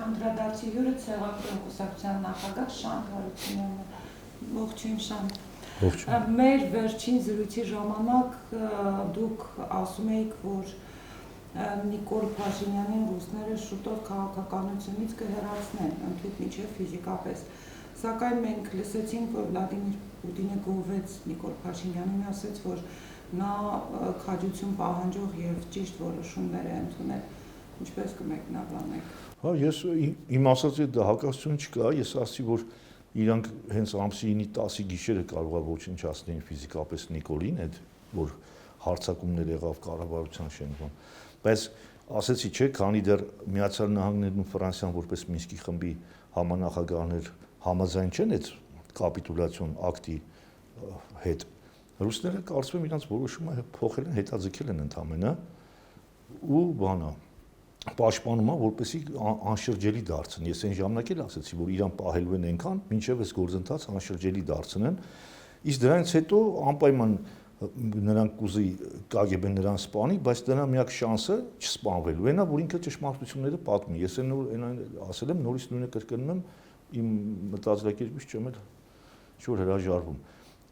Անդրադարձի հյուրը ցեղական կուսակցության նախագահ Շանթ Հարությունյանն է։ Ողջույն Շանթ։ Մեր վերջին զրույցի ժամանակ դուք ասում եք, որ Նիկոլ Փաշինյանին ռուսները շուտով քաղաքականությունից կհեռացնեն, ընդհանուր միջև ֆիզիկապես։ Սակայն մենք լսեցինք, որ Վլադիմիր Պուտինը գովեց Նիկոլ Փաշինյանին, ասաց, որ նա քաջություն պահանջող եւ ճիշտ որոշումներ է ընդունել։ Ինչպես կմեկնաբանեք։ Հա, ես իմ ասածի դա հակասություն չկա, ես ասացի, որ իրանք հենց ամսի 9-ի 10-ի գիշերը կարող է ոչնչացնեն ֆիզիկապես Նիկոլին, այդ որ հարձակումներ եղավ կառավարության շենքում, բայց ասեցի չէ, քանի դեռ Միացյալ Նահանգներն ու Ֆրանսիան որպես Մինսկի խմբի համանախագահներ համաձայն չեն այդ կապիտուլյացիոն ակտի հետ, ռուսները կարծում եմ իրանց որոշումը փոխել են, հետաձգել են ընդամենը ու բանա պաշտպանում է, որպեսզի անշրջելի դարձնեն։ Ես այն ժամանակ էլ ասացի, որ իրան պահելու են այնքան, մինչև այս գործընթացը անշրջելի դարձնեն։ Իսկ դրանից հետո անպայման նրանք կուզի KGB-ն նրան սպանի, բայց դրա միակ շանսը չսպանվելու են, որ ինքը ճշմարտությունները պատմի։ Ես այն ասել եմ, նորից նույնը կրկնում եմ, իմ մտածելակերպից չեմ էլ ինչ-որ հրաժարվում։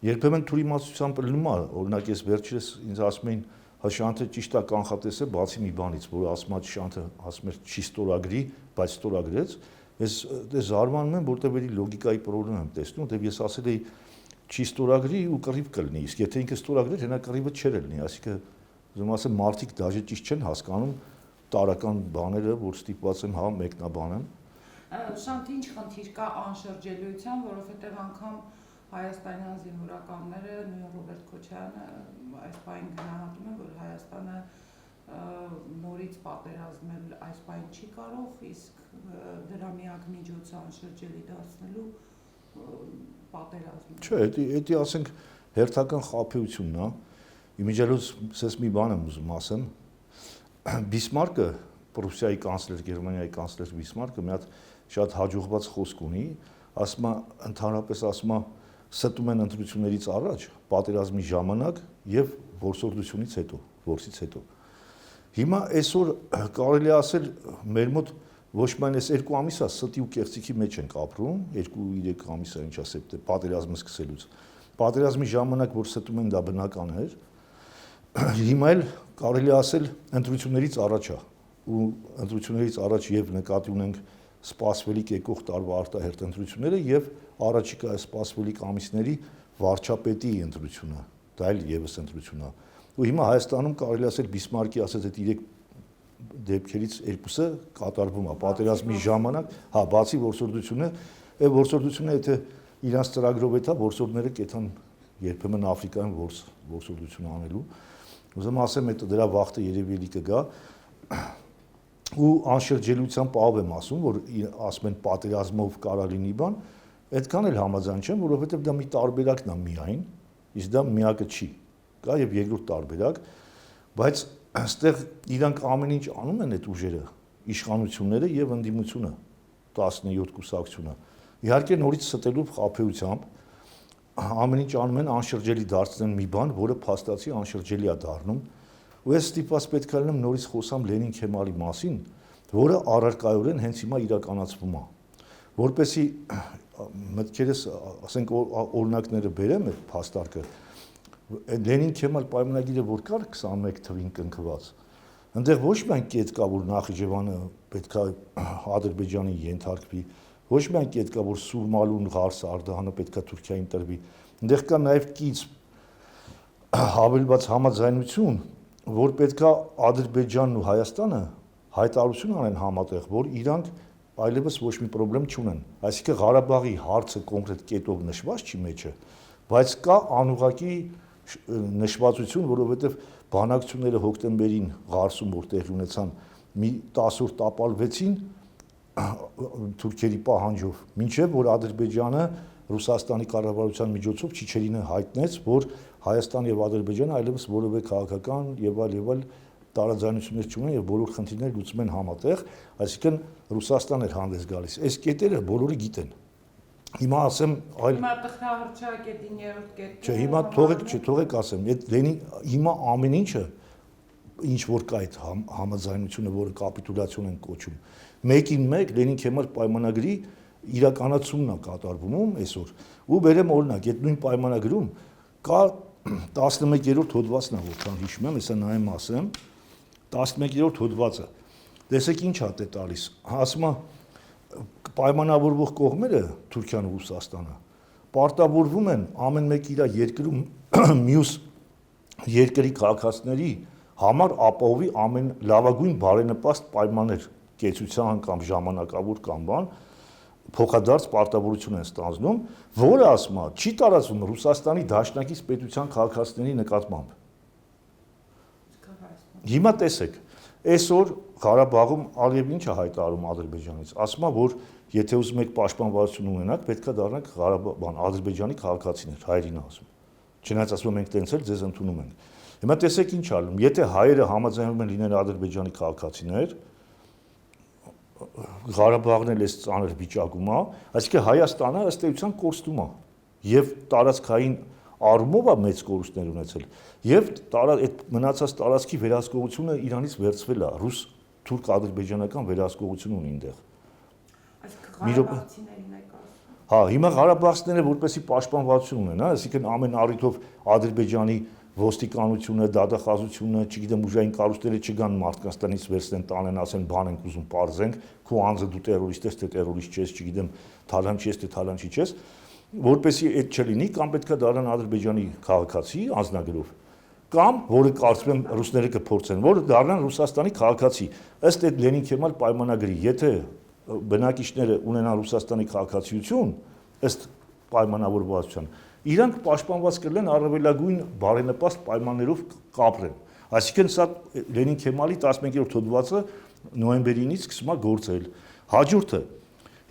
Երբեմն թույլտվությամբ լնում է, օրինակ ես վերջերս ինձ ասում էին Շանթը ճիշտ է կանխատեսը բացի մի բանից, որ ասում է Շանթը ասում էր չի ստորագրի, բայց ստորագրեց, ես զարմանում եմ, որտեղ էլի լոգիկայի պրոբլեմ եմ տեսնում, դեպ ես ասել էի չի ստորագրի ու կռիվ կլինի, իսկ եթե ինքը ստորագրեր, հենա կռիվը չէր լինի, այսինքն ուզում ասեմ մարդիկ դաժե ճիշտ չեն հասկանում տարական բաները, որ ստիպված են հա մեկնաբանեն։ Շանթի ինչ խնդիր կա անշրջելիության, որովհետև անգամ հայաստանյան զինվորականները նույն Ռոբերտ Քոչարյանը այս պայն գնահատում են, որ Հայաստանը նորից պատերազմել այս պայն չի կարող, իսկ դրա միակ միջոցը անշրջելի դարձնելու պատերազմը։ Չէ, դա ասենք հերթական խաբեությունն է։ Իմիջիալոց ես մի բան եմ ուզում ասեմ։ Բիսմարկը, Պրուսիայի կանցլեր, Գերմանիայի կանցլեր Բիսմարկը մի հատ շատ հաջողված խոսք ունի, ասում է ընդհանրապես ասում է ստում են ընտրություններից առաջ, պատերազմի ժամանակ եւ որսորդությունից հետո, որսից հետո։ Հիմա այսօր կարելի է ասել մեր մոտ ոչ միայն այս 2 ամիսա ստի ու կեղծիքի մեջ ենք ապրում, 2-3 ամիսա ինչա սեպտեմբեր պատերազմը սկսելուց։ Պատերազմի ժամանակ որ ստում են դա բնական էր։ Հիմա էլ կարելի է ասել ընտրություններից առաջ է ու ընտրություններից առաջ եւ նկատի ունենք սպասվելիք եկող տարվա արտահերթ ընտրությունները եւ առաջիկա սպասվելիք ամիսների վարչապետի ընտրությունը, դա էլ եւս ընտրություն է։ Ու հիմա Հայաստանում կարելի ասել Բիսմարկի ասած այդ 3 դեպքերից 2-ը կատարվում է պատերազմի ժամանակ, հա, բացի որսորդությունը, այդ որսորդությունը եթե իրանց ծրագրով է թա որսորդները կեթան երբեմն Աֆրիկայում որսորդություն անելու։ Ուզում ասեմ, այդ դրա վախտը երևի էլի կգա ու անշրջելիության պահով եմ ասում, որ ասում են պատերազմով կարա լինի բան, այդքան էլ համաձայն չեմ, որովհետև դա մի տարբերակն է միայն, իսկ դա միակը չի։ Կա եւ երկրորդ տարբերակ, բայց այստեղ իրանք ամեն ինչ անում են այդ ուժերը, իշխանությունները եւ ընդդիմությունը 17 կուսակցությունը։ Իհարկե նորից ստելով խաբեությամբ ամեն ինչ անում են անշրջելի դարձնեն մի բան, որը փաստացի անշրջելի է դառնում։ Ու ես ստիպված պետք է լինեմ նորից խոսամ Լենին Քեմալի մասին, որը առարկայորեն հենց հիմա իրականացվում է։ Որպեսի մտքերս, ասենք օրինակները բերեմ այդ փաստարկը, Լենին Քեմալ պայմանագիրը որ կար 21 թվին կնքված, այնտեղ ոչ միայն կետ կա, որ Նախիջևանը պետք է Ադրբեջանին ենթարկվի, ոչ միայն կետ կա, որ Սուրմալուն Ղարսը Արդահանը պետք է Թուրքիային տրվի, այնտեղ կա նաև կից հավելված համաձայնություն, որ պետք է Ադրբեջանն ու Հայաստանը հայտարարություն անեն համատեղ, որ իրանք այլևս ոչ մի խնդրեմ չունեն։ Այսինքն Ղարաբաղի հարցը կոնկրետ կետով նշված չի մեջը, բայց կա անուղղակի նշվածություն, որովհետև բանակցությունները հոկտեմբերին Ղարսում որ տեղի ունեցան, մի 10 օր տապալվեցին թուրքերի պահանջով, մինչև որ Ադրբեջանը Ռուսաստանի կառավարության միջոցով Չիչերինը հայտնեց, որ Հայաստան եւ Ադրբեջանը այլևս որևէ քաղաքական եւ այլ տարաձայնություններ չունեն եւ բոլոր խնդիրները լուծում են համատեղ, այսինքն Ռուսաստանն էր հանդես գալիս։ Այս կետերը բոլորը գիտեն։ Հիմա ասեմ այլ Հիմա տխրահրճակ է 9-րդ կետը։ Չէ, հիմա թողեք ասեմ, այդ Լենին հիմա ամեն ինչը ինչ որ կա այդ համաձայնությունը, որը կապիտուլյացիոն են կոչում։ մեկին մեկ Լենին Քեմալ պայմանագրի իրականացումն է կատարվում այսօր։ Ու բերեմ օրինակ, այդ նույն պայմանագրում կա 11-րդ հոդվածն է, որքան հիշում եմ, հեսա նայեմ ասեմ, 11-րդ հոդվածը։ Տեսեք ինչ հատ է տալիս։ Ասում է պայմանավորվող կողմերը Թուրքիան ու Ռուսաստանը պարտավորվում են ամեն մեկ իր երկրում մյուս երկրի քաղաքացիների համար ապահովի ամեն լավագույն բարենպաստ պայմաններ, կեցության կամ ժամանակավոր կամ բան, փոխադարձ պարտավորություն են ստանձնում, որը ասում է չի տարածվում Ռուսաստանի դաշնակից պետության քաղաքացիների նկատմամբ։ Հիմա տեսեք, այսօր Ղարաբաղում Ալիևն ինչ է հայտարարում Ադրբեջանից, ասում է, որ եթե ուզում եք պաշտպանվածություն ունենաք, պետք է դառնաք Ադրբեջանի քաղաքացիներ, հայերին ասում։ Չնայած ասում եմ մենք տենց էլ ձեզ ընդունում ենք։ Հիմա տեսեք ինչ անում, եթե հայերը համաձայնվում են լինել Ադրբեջանի քաղաքացիներ, Ղարաբաղն էլ էս ծանր վիճակում է, այսինքն Հայաստանը ըստ էության կորստում է եւ տարածքային առումով է մեծ կորուստներ ունեցել եւ այդ մնացած տարածքի վերահսկողությունը Իրանից վերցվել է, ռուս-թուրք-ադրբեջանական վերահսկողություն ունի այնտեղ։ Ղարաբաղցիներին եք ասում։ Հա, հիմա ղարաբաղցիները որպեսի պաշտպանվածություն ունեն, այսինքն ամեն առիթով Ադրբեջանի ոստիկանությունը, դատախազությունը, չգիտեմ, ուժային կառույցները չգան մարդկանց տնից վերցնեն, տանեն, ասեն, բան ենք ուզում պարզենք, քո անձը դու տերորիստ ես, թե տերորիստ չես, չգիտեմ, թալանչի ես, թե թալանչի չես, որպեսի այդ չլինի, կամ պետքա դառնան Ադրբեջանի քաղաքացի անձնագրով, կամ որը կարծում եմ ռուսները կփորձեն, որը դառնան Ռուսաստանի քաղաքացի։ Ըստ այդ Լենին Քեմալ պայմանագրի, եթե բնակիչները ունենան Ռուսաստանի քաղաքացիություն, ըստ պայմանավորվածության, իրանք պաշտպանված կլինեն առավելագույն բարենպաստ պայմաններով կապրեն։ Այսինքն սա Լենին Քեմալի 11-րդ հոդվածը նոյեմբերի 9-ից սկսում է գործել։ Հաջորդը,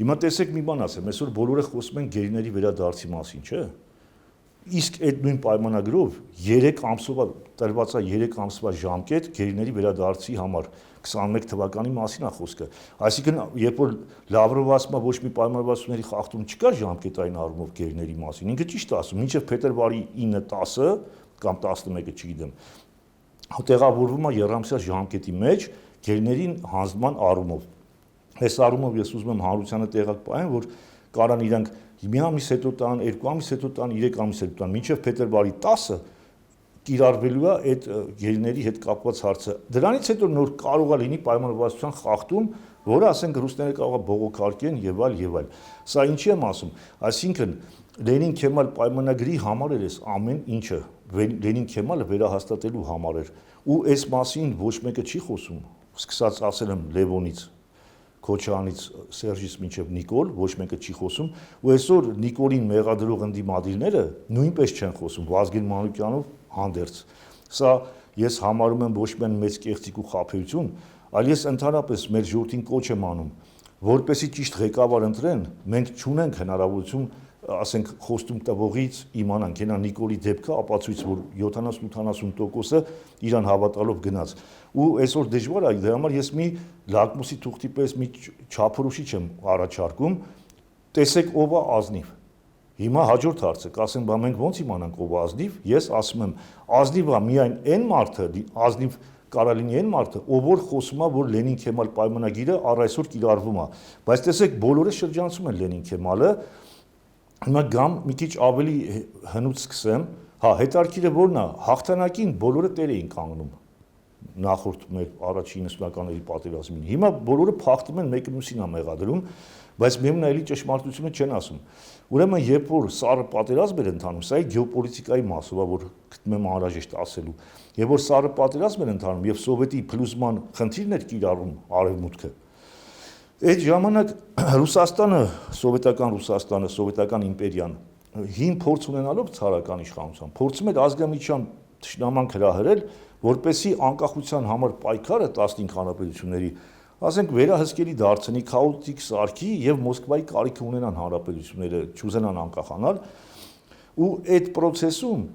հիմա տեսեք մի բան ասեմ, այսօր բոլորը խոսում են գերիների վերադարձի մասին, չէ՞։ Իսկ այդ նույն պայմանագրով 3 ամսվա տրված է 3 ամսվա ժամկետ գերիների վերադարձի համար 21 թվականի մասին է խոսքը։ Այսինքն, երբ որ Լավրովը ասում է ոչ մի պայմանավորվածությունների խախտում չկա ժամկետային առումով գերիների մասին, ինքը ճիշտ է ասում, մինչև փետրվարի 9-10 կամ 11-ը չգիտեմ, տեղավորվում է երամսյա ժամկետի մեջ գերիներին հանձնման առումով։ Այս առումով ես ուզում եմ հանրությանը տեղակ պահեմ, որ կարան իրանք մի ամիս հետո տան, 2 ամիս հետո տան, 3 ամիս հետո տան, մինչև փետրվարի 10-ը կիրառվելու է այդ գերիների հետ կապված հարցը։ Դրանից հետո նոր կարող է լինի պայմանավորվածության խախտում, որը ասենք ռուսները կարող է բողոքարկեն եւ այլ եւ այլ։ Սա ինչի եմ ասում, այսինքն Լենին Քեմալ պայմանագրի համար էր այս ամեն ինչը, Լենին Քեմալը վերահաստատելու համար էր, ու այս մասին ոչ մեկը չի խոսում, սկսած ասել եմ Լևոնից, Քոչյանից, Սերժից մինչև Նիկոլ, ոչ մեկը չի խոսում, ու այսօր Նիկոլին մեղադրող ընդդիմադիրները նույնպես չեն խոսում, Վազգեն Մանուկյանով հանդերձ։ Սա ես համարում եմ ոչ միայն մեծ կեղծիք ու խաբեություն, այլ ես ընդհանրապես մեր ժողովրդին կոչ եմ անում, որպեսզի ճիշտ ղեկավար ընտրեն, մենք չունենք հնարավորություն, ասենք, խոստում տվողից իմանանք, հենա Նիկոլի դեպքը ապացույց, որ 70-80%-ը իրան հավատալով գնաց։ Ու այսօր դժվար է, դրա համար ես մի լակմուսի թուղթի պես մի չափորոշիչ եմ առաջարկում, տեսեք ով է ազնիվ։ Հիմա հաջորդ հարցը, կասեն, բա մենք ո՞նց իմանանք ով է ազնիվ, ես ասում եմ, ազնիվ է միայն այն մարդը, ազնիվ կարա լինի այն մարդը, ով որ խոսում է, որ Լենին Քեմալ պայմանագիրը առ այսօր կիրառվում է։ Բայց տեսեք, բոլորը շրջանցում են Լենին Քեմալը, հիմա գամ մի քիչ ավելի հնուց սկսեմ, հա, հետարքիրը որն է, հաղթանակին բոլորը տեր էին կանգնում նախորդ մեր առաջին 90-ականների պատերազմին։ Հիմա բոլորը փախտում են, մեկը մյուսին է մեղադրում, բայց մեմն էլի ճշմարտությունը չեն ասում։ Ուրեմն երբ որ սառը պատերազմ էր ընթանում, սա է գեոպոլիտիկայի մասով է, որ գտնում եմ անհրաժեշտ ասելու։ Երբ որ սառը պատերազմ էր ընթանում եւ սովետի փլուզման խնդիրն էր կիրառում արևմուտքը, այդ ժամանակ Ռուսաստանը, սովետական իմպերիան հին փորձ ունենալով ցարական իշխանության, փորձում էր ազգամիջյան թշնամանք հրահրել, որպեսզի անկախության համար պայքարը 15 հանրապետությունների, ասենք, վերահսկելի դարձնի, քաոտիկ սարքի եւ Մոսկվայի կարիքը ունենան հանրապետությունները, չուզենան անկախանալ, ու այդ process-ում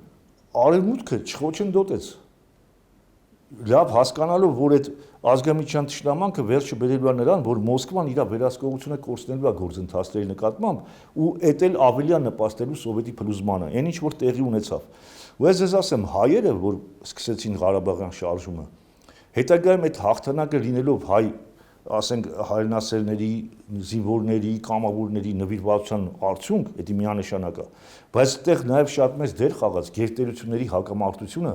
արևմուտքը չխոչընդոտեց, լավ հասկանալով, որ այդ ազգամիջյան թշնամանքը վերջը բերելու է նրան, որ Մոսկվան իր վերահսկողությունը կորցնելու է գործընթացների նկատմամբ ու էդ էլ ավելի է նպաստելու սովետի փլուզմանը, այն ինչ որ տեղի ունեցավ։ Ու ես ասեմ, հայերը, որ սկսեցին Ղարաբաղյան շարժումը, հետագայում այդ հաղթանակը լինելով հայ ասենք հայրենասերների, զինվորների, կամավորների նվիրվածության արդյունք, դա միանշանակ է, բայց այդտեղ նաև շատ մեծ դեր խաղաց գերտերությունների հակամարտությունը,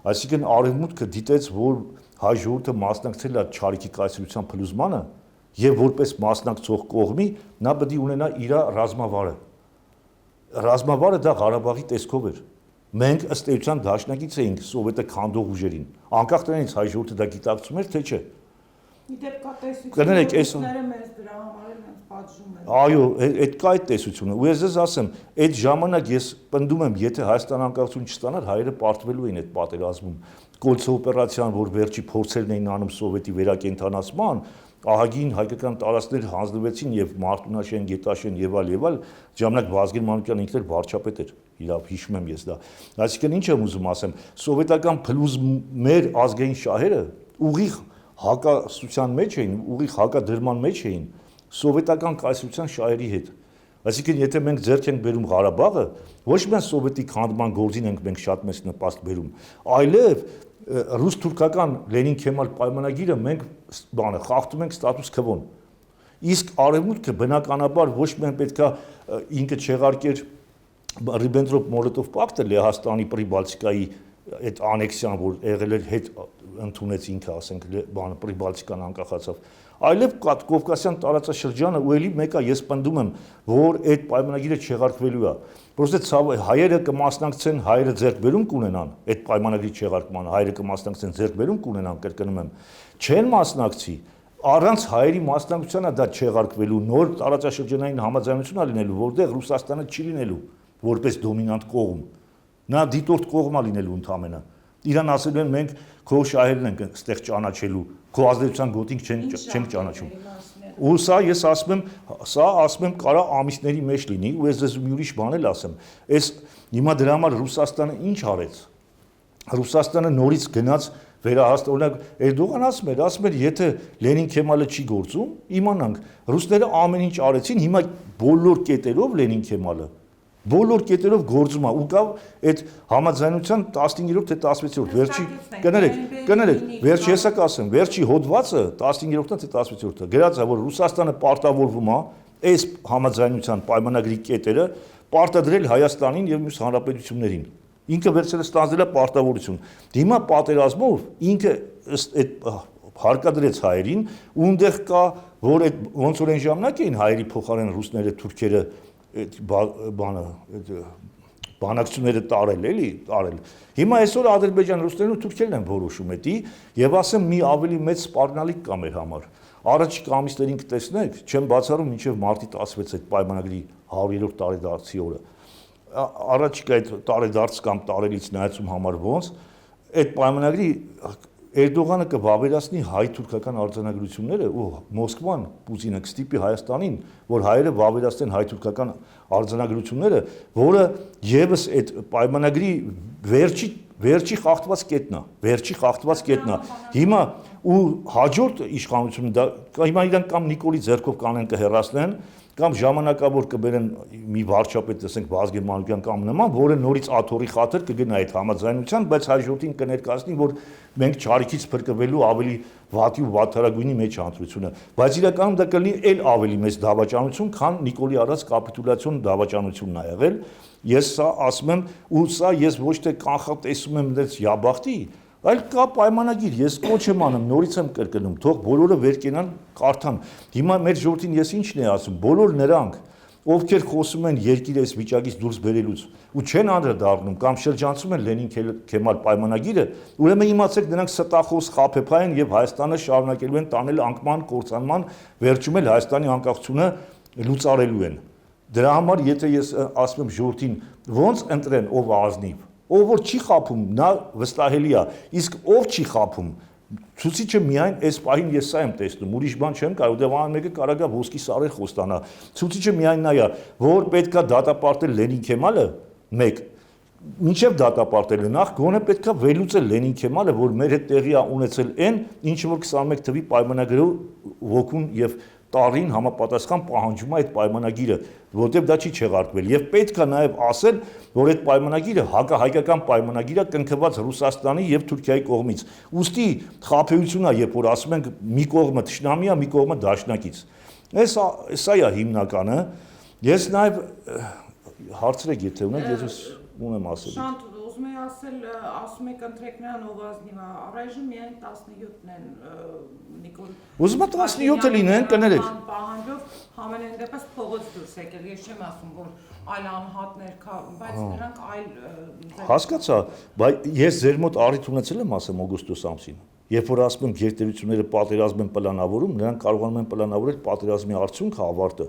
այսինքն արևմուտքը դիտեց, որ հայ ժողովուրդը մասնակցել է Չարիքի կայսրության փլուզմանը եւ որպես մասնակցող կողմի նա պետք է ունենա իր ռազմավարը։ Ռազմավարը դա Ղարաբաղի տեսքով էր։ Մենք ըստ էության դաշնակից էինք սովետը քանդող ուժերին։ Անկախ դրանից հայ ժողովուրդը դա գիտակցում էր, թե չէ։ Իդեպ կա Կներեք, տեսությունը, մեզ դրա համար էլ հենց պատժում են։ Այո, այդ կա այդ տեսությունը։ Ու ես ձեզ ասեմ, այդ ժամանակ ես պնդում եմ, եթե Հայաստան անկախություն չստանար, հայերը պարտվելու էին այդ պատերազմում։ Կոլցո օպերացիան, որ վերջի փորձերն էին անում սովետի վերակենդանացման, ահագին հայկական տարածքներ հանձնվեցին եւ Մարտունաշեն, Գետաշեն եւ այլ, ժամանակ Վազգեն Մանուկյան ինքն էլ վարչապետ էր, իրավ հիշում եմ ես դա։ Այսինքն ինչ եմ ուզում ասեմ, սովետական փլուզմեր ազգային շահերը ուղիղ հակասության մեջ էին, ուղիղ հակադրման մեջ էին սովետական կայսրության շահերի հետ։ Այսինքն եթե մենք ձեռք ենք բերում Ղարաբաղը, ոչ միայն սովետի քանդման գործին ենք մենք շատ մեծ նպաստ բերում, այլև ռուս-թուրքական Լենին-Քեմալ պայմանագիրը մենք խախտում ենք ստատուս քվոն։ Իսկ արևմուտքը բնականաբար ոչ միայն պետքա ինքը չեղարկեր Ռիբենտրոպ-Մոլոտով պակտը Լեհաստանի Պրիբալտիկայի այդ անեքսիան, որ եղել էր հետ ընդունեց ինքը, ասենք, Պրիբալտիկան անկախացավ, այլև Կովկասյան տարածաշրջանը ու էլի մեկը ես պնդում եմ, որ այդ պայմանագիրը չեղարկվելու է։ Պրոստե հայերը կմասնակցեն, հայերը ձեռքբերում կունենան այդ պայմանագրի չեղարկմանը, հայերը կմասնակցեն ձեռքբերում կունենան, կրկնում եմ, չեն մասնակցի, առանց հայերի մասնակցությանը դա չեղարկվելու, նոր տարածաշրջանային համաձայնություն է լինելու, որտեղ Ռուսաստանը չի լինելու որպես դոմինանտ կողմ։ Նա դիտորդ կողմ է լինելու ընդամենը։ Իրան ասելու են մենք քո շահերն ենք այստեղ ճանաչելու, քո ազդեցության գոտին չենք ճանաչում։ Ու սա ես ասում եմ կարա ամիսների մեջ լինի, ու ես ձեզ մի ուրիշ բան էլ ասեմ։ Այս հիմա դրա համար Ռուսաստանը ինչ արեց։ Ռուսաստանը նորից գնաց վերահաստ, օրինակ Էրդողան ասում էր, եթե Լենին-Քեմալը չի գործում, իմանանք, ռուսները ամեն ինչ արեցին, հիմա բոլոր կետերով Լենին-Քեմալը բոլոր կետերով գործում է ու կա այդ համաձայնության 15-րդ թե 16-րդ վերջի կներեք վերջի հեսա կասեմ վերջի հոդվածը 15-րդն թե 16-րդը գրած է որ Ռուսաստանը պարտավորվում է այս համաձայնության պայմանագրի կետերը պարտադրել Հայաստանին եւ մյուս հանրապետություններին ինքը վերցրել է ստանձնել է պարտավորություն հիմա պատերազմով ինքը այդ հարկադրեց հայերին ու այնտեղ կա որ այդ ոնց որ այն ժամանակ էին հայերի փոխարեն ռուսները թուրքերը բանակցությունները տարել հիմա այսօր Ադրբեջան ռուսներն ու թուրքերն են որոշում էդի եւ ասեմ մի ավելի մեծ սպառնալիք կա մեր համար առաջիկա ամիսներին կտեսնեք չեմ բացառում մինչեւ մարտի 16 այդ պայմանագրի 100-րդ տարեդարձի օրը առաջիկա այդ տարեդարձ կամ տարելից նայածում համար ոնց այդ պայմանագրի Էրդողանը կվավերացնի հայ-թուրքական արձանագրությունները ու Մոսկվան Պուտինը կստիպի Հայաստանին, որ հայերը վավերացնեն հայ-թուրքական արձանագրությունները, որը եւս այդ պայմանագրի վերջի խախտված կետն է, Հիմա ու հաջորդ իշխանությունը դա հիմա իրանք կամ Նիկոլի ձեռքով կանեն կհեռացնեն կամ ժամանակավոր կբերեն մի վարչապետ, ասենք Վազգեն Մանուկյան կամ նման, որը նորից աթոռի խաթր կգնա այդ համաձայնության, բայց հաջորդին կներկայացնի, որ մենք Չարիքից փրկվելու ավելի վատի ու վատթարագույնի մեջ ընտրությունը, բայց իրականում դա կլինի էլ ավելի մեծ դավաճանություն, քան Նիկոլի արած կապիտուլյացիոն դավաճանությունն ա եղել։ Ես սա ասում եմ, ու սա ես ոչ թե կանխատեսում եմ դες յաբախտի, այլ կա պայմանագիր, ես կոչ եմ անում, նորից եմ կրկնում, թող բոլորը վեր կենան, կարդան։ Հիմա մեր ժողովրդին ես ինչն եմ ասում, բոլոր նրանք, ովքեր խոսում են երկիրը այս վիճակից դուրս բերելուց ու չեն անդրադառնում կամ շրջանցում են Լենին-Քեմալ պայմանագիրը, ուրեմն իմացեք նրանք ստախոս խաբեբայ են եւ Հայաստանը շարունակելու են տանել անկման, կործանման, վերջում էլ Հայաստանի անկախությունը լուծարելու են։ Դրա համար եթե ես ասում եմ ժողովրդին, ոնց ընտրեն ով ազնիվ ով որ չի խափում, նա վստահելի է, իսկ ով չի խափում, ցուցիչը միայն այս պահին ես սա եմ տեսնում, ուրիշ բան չեմ կարող, դե ման մեկը կարող է ոսկի սարեր խոստանա, ցուցիչը միայն նա է, որ պետքա դատապարտել Լենին-Քեմալը, մեկ, մինչև դատապարտելը նախ գոնե պետքա վերլուծել Լենին-Քեմալը, որ մեր հետ տեղի է ունեցել այն, ինչ որ 21 թվի պայմանագրով ոգուն եւ տարին համապատասխան պահանջում է այդ պայմանագիրը, որովհետև դա չի չեղարկվել։ Եվ պետք է նաև ասել, որ այդ պայմանագիրը հակահայկական պայմանագիր է կնքված Ռուսաստանի եւ Թուրքիայի կողմից։ Ուստի խաբեություն է, երբ որ ասում ենք մի կողմը թշնամի է, մի կողմը դաշնակից։ Սա է հիմնականը։ Ես նաև հարցրեք, եթե ունեք, ես ունեմ ասել։ Ուզում եմ ասում եք ընտրեք նրան ով ազնիվ է, առայժմ միայն 17-ն են Նիկոլ։ Ուզում եք 17-ը լինեն, կներեք։ Պահանջով համենայն դեպս փողոց դուրս եկել, ես չեմ ասում, որ այլ անհատներ կա, բայց նրանք այլ Հասկացա, բայց ես ձեր մոտ առիթ ունեցել եմ ասեմ օգոստոս ամսին։ Երբ որ ասում եմ գերտերությունները պատերազմ են պլանավորում, նրանք կարողանում են պլանավորել պատերազմի արդյունքը ավարտը։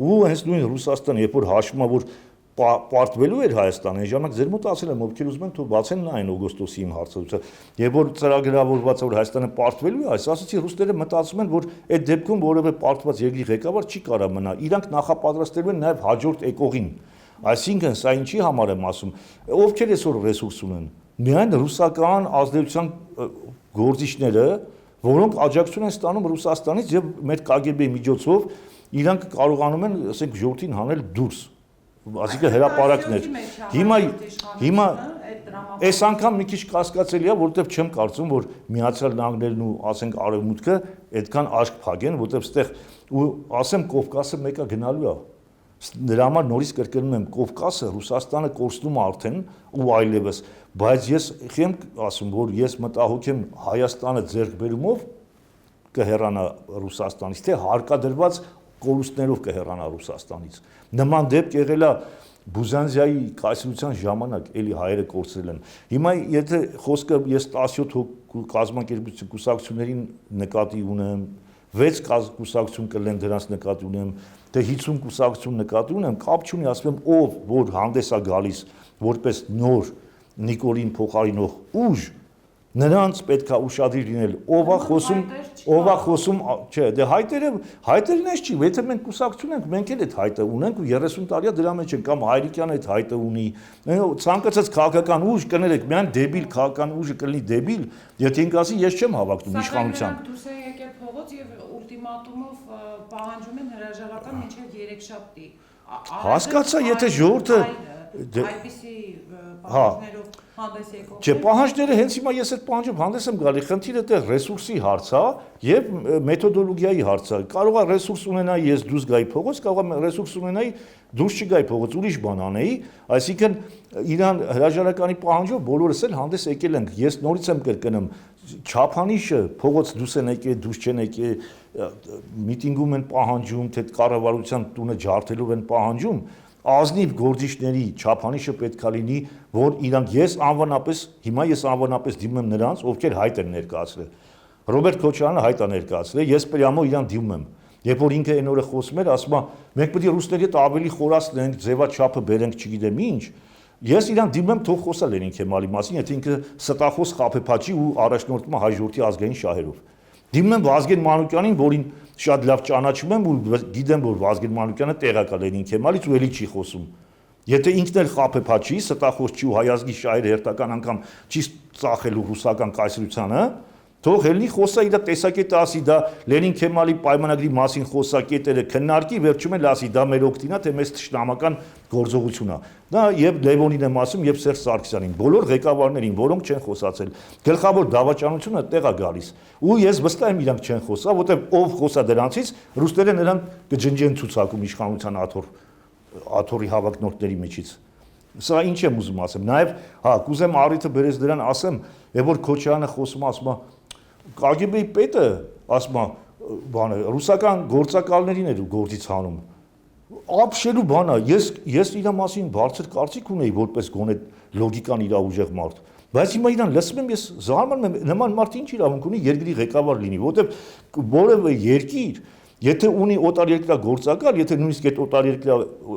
Ու հենց նույն Ռուսաստանը, երբ որ հաշվում է, որ պարտվելու էր Հայաստանը, այն ժամանակ ձեր մոտ ասել եմ, ովքեր ուզում են թող բացեն նայեն օգոստոսի իմ հարցը։ Եվ որ ծրագրավորված է, որ Հայաստանը պարտվելու է, ասացի ռուսները մտածում են, որ այդ դեպքում որևէ պարտված երկրի ղեկավար չի կարա մնա։ Իրանք նախապատրաստելու են նաև հաջորդ եկողին։ Այսինքն սա ինչի համար եմ ասում, ովքեր այսօր ռեսուրս ունեն։ Միայն ռուսական ազդեցության գործիչները, որոնք աջակցություն են ստանում Ռուսաստանից եւ մեր KGB-ի միջոցով իրանք կարողանում են, ասենք, ժողովրդին հանել դուրս։ Այսինքն հրապարակներ։ Հիմա այս անգամ մի քիչ կասկածելի է, որովհետև չեմ կարծում, որ Միացյալ Նահանգներն ու ասենք Արևմուտքը այդքան աշկ փագեն, որովհետև ստեղ ու ասեմ Կովկասը մեկը գնալու է։ Դրա համար նորից կրկնում եմ, Կովկասը Ռուսաստանը կորցնում է արդեն ու այլևս, բայց ես խեմ ասում, որ ես մտահոգ եմ Հայաստանը ձեռքբերումով կհեռանա Ռուսաստանից, թե հարկադրված կորուստներով կհեռանա Ռուսաստանից։ Նման դեպք եղել է Բուզանզիայի կայսրության ժամանակ, էլի հայերը կորցրել են։ Հիմա եթե խոսքը ես 17 հոգու կազմակերպության կուսակցություններին նկատի ունեմ, 6 կուսակցություն կլեն դրանց նկատի ունեմ, թե 50 կուսակցություն նկատի ունեմ, կապ չունի, ասում եմ, ով որ հանդես է գալիս որպես նոր Նիկոլին փոխարինող ուժ, նրանց պետք է ուշադիր լինել, ով է խոսում, չէ, դե հայտերն էս չի, եթե մենք կուսակցություն ենք, մենք էլ այդ հայտը ունենք ու 30 տարիա դրա մեջ ենք, կամ Հայրիկյանը այդ հայտը ունի, ցանկացած քաղաքական ուժ, կներեք, միայն դեբիլ քաղաքական ուժը կլինի դեբիլ, եթե ինք ասի, ես չեմ հավակնում իշխանության։ Դուրս է եկել փողոց եւ ուլտիմատումով պահանջում են հրաժարական մինչեւ 3 շաբթի։ Հասկացա, եթե ժողովուրդը այդպիսի պահանջներով հանդես եկող։ Չէ, պահանջները հենց հիմա ես այդ պահանջով հանդես եմ գալի, խնդիրը դեռ ռեսուրսի հարց է եւ մեթոդոլոգիայի հարց է։ Կարող է ռեսուրս ունենայի ես դուրս գայի փողոց, կարող է ռեսուրս ունենայի դուրս չգայի փողոց, ուրիշ բան անեի, այսինքն իրան հրաժարականի պահանջով բոլորս էլ հանդես եկել ենք։ Ես նորից եմ կրկնում, չափանիշը փողոց դուրս են եկել, դուրս չեն եկել, միտինգում են պահանջում, թե կառավարության տունը ջարդելով են պահանջում, ազնիվ գործիչների չափանիշը պետք է լինի, որ իրանք հիմա ես անվանապես դիմում եմ նրանց, ովքեր հայտ են ներկայացրել։ Ռոբերտ Քոչարյանը հայտ է ներկայացրել, ես պրյամո իրան դիմում եմ։ Երբ որ ինքը այն օրը խոսում էր, ասում է, մենք պետք է ռուսների հետ ավելի խորացնենք, ձևաչափը բերենք, չգիտեմ ինչ։ Ես իրան դիմում եմ թող խոսա Լենին Քեմալի մասին, եթե ինքը ստախոս խաբեբաճի ու առաջնորդում է հայ ժողովրդի ազգային շահերով։ Դիմում եմ Վազգեն Մանուկյանին, որին շատ լավ ճանաչում եմ ու գիտեմ, որ Վազգեն Մանուկյանը տեղակ է Լենին Քեմալից ու էլի չի խոսում։ Եթե ինքն էլ խաբեբաճի, ստախոս չի ու հայ ազգի շահերը հերթական անգամ չի ծախելու ռուսական կայսրությանը, թող ելնի խոսա իր տեսակետը ասի դա Լենին Քեմալի պայմանագրի մասին խոսակետերը քննարկի, վերջում էլ ասի դա մեր օգտին է, թե մեզ թշնամական գործողություն է։ Դա եւ Լևոնին եմ ասում եւ Սերժ Սարգսյանին, բոլոր ղեկավարներին, որոնք չեն խոսացել։ Գլխավոր դավաճանությունը տեղ է գալիս։ Ու ես վստահ եմ իրանք չեն խոսա, որտեւ ով խոսա դրանցից, ռուսները նրան կջնջեն ցուցակում իշխանության աթոռի հավակնորդների միջից։ Սա ինչ եմ ուզում ասեմ։ Նաեւ, կուզեմ առիթը բերես դրան ասեմ, եւ որ Քոչարյանը խոսում ասում է KGB-ի պետը ասում է, բանը ռուսական գործակալներին էր գործից հանում։ Ապշելու բան է, ես իր մասին բարձր կարծիք ունեի, որպես գոնե լոգիկան իր ուժեղ մարդ։ Բայց հիմա իրան լսում եմ, ես զարմանում եմ, նման մարդ ինչ իրավունք ունի երկրի ղեկավար լինի, որովհետև որևէ երկիր, եթե ունի օտարերկրյա գործակալ, եթե նույնիսկ այդ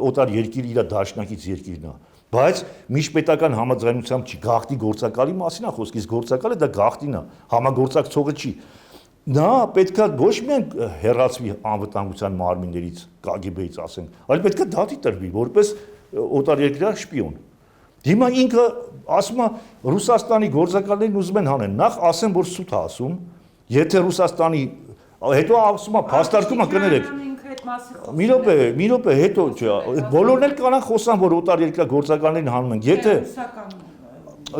օտար երկիրը իր դաշնակից երկիրն է, բայց միջպետական համաձայնությամբ չի, գաղտնի գործակալի մասին է խոսքը, իսկ գործակալը դա գաղտնին է, համագործակցողը չի։ Նա պետքա ոչ միայն հեռացվի անվտանգության մարմիններից, KGB-ից ասենք, այլ պետքա դատի տրվի որպես օտարերկրյա շպիոն։ Հիմա ինքը ասում է Ռուսաստանի գործակալներին ուզում են հանեն, նախ ասեն, որ սուտ է ասում, եթե Ռուսաստանի Հետո ասում է փաստարկում է կներեք։ Մի րոպե, հետո չէ, այդ բոլորն էլ կանան խոսան, որ օտար երկրա գործականներին հանում են։ Եթե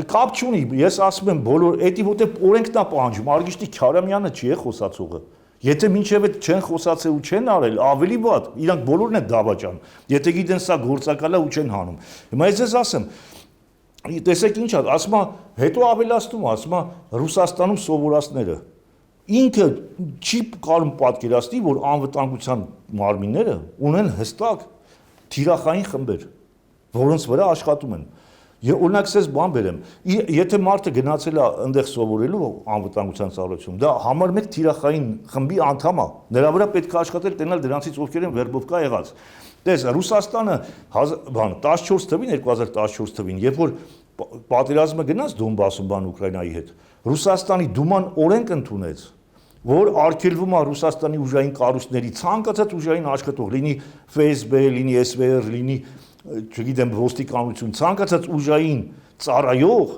կապ չունի, ես ասում եմ բոլոր, էդի որտեղ օրենքն է պահանջում, Արգիշտի Քյարամյանը չի է խոսացողը։ Եթե մինչև այդ չեն խոսացել ու չեն արել, ավելի վատ, իրանք բոլորն են դավաճան։ Եթե գիտեն սա գործակալ է ու չեն հանում։ Հիմա ես ձեզ ասեմ, տեսեք ինչ է, ասում է, հետո ավելացնում, ասում է Ռուսաստանում սովորածները։ Ինքը չի կարող պատկերացնել, որ անվտանգության մարմինները ունեն հստակ թիրախային խմբեր, որոնց վրա աշխատում են։ Օրինակ ես բան բերեմ, եթե մարդը գնացել է այնտեղ սովորելու անվտանգության ծառայությունում, դա համար մեկ թիրախային խմբի անդամ է, նրա վրա պետք է աշխատել տենալ դրանցից ովքեր են վերբովկա եղած։ Տես, Ռուսաստանը 14 թվին, 2014 թվին, երբ որ պատերազմը գնաց Դոնբասում բան Ուկրաինայի հետ, Ռուսաստանի դուման օրենք ընդունեց, որ արգելվում է Ռուսաստանի ուժային կառույցների ցանկացած ուժային աշխատող, լինի ՖՍԲ, լինի ՍՎՌ, լինի չգիտեմ ոստիկանություն, ցանկացած ուժային ծառայող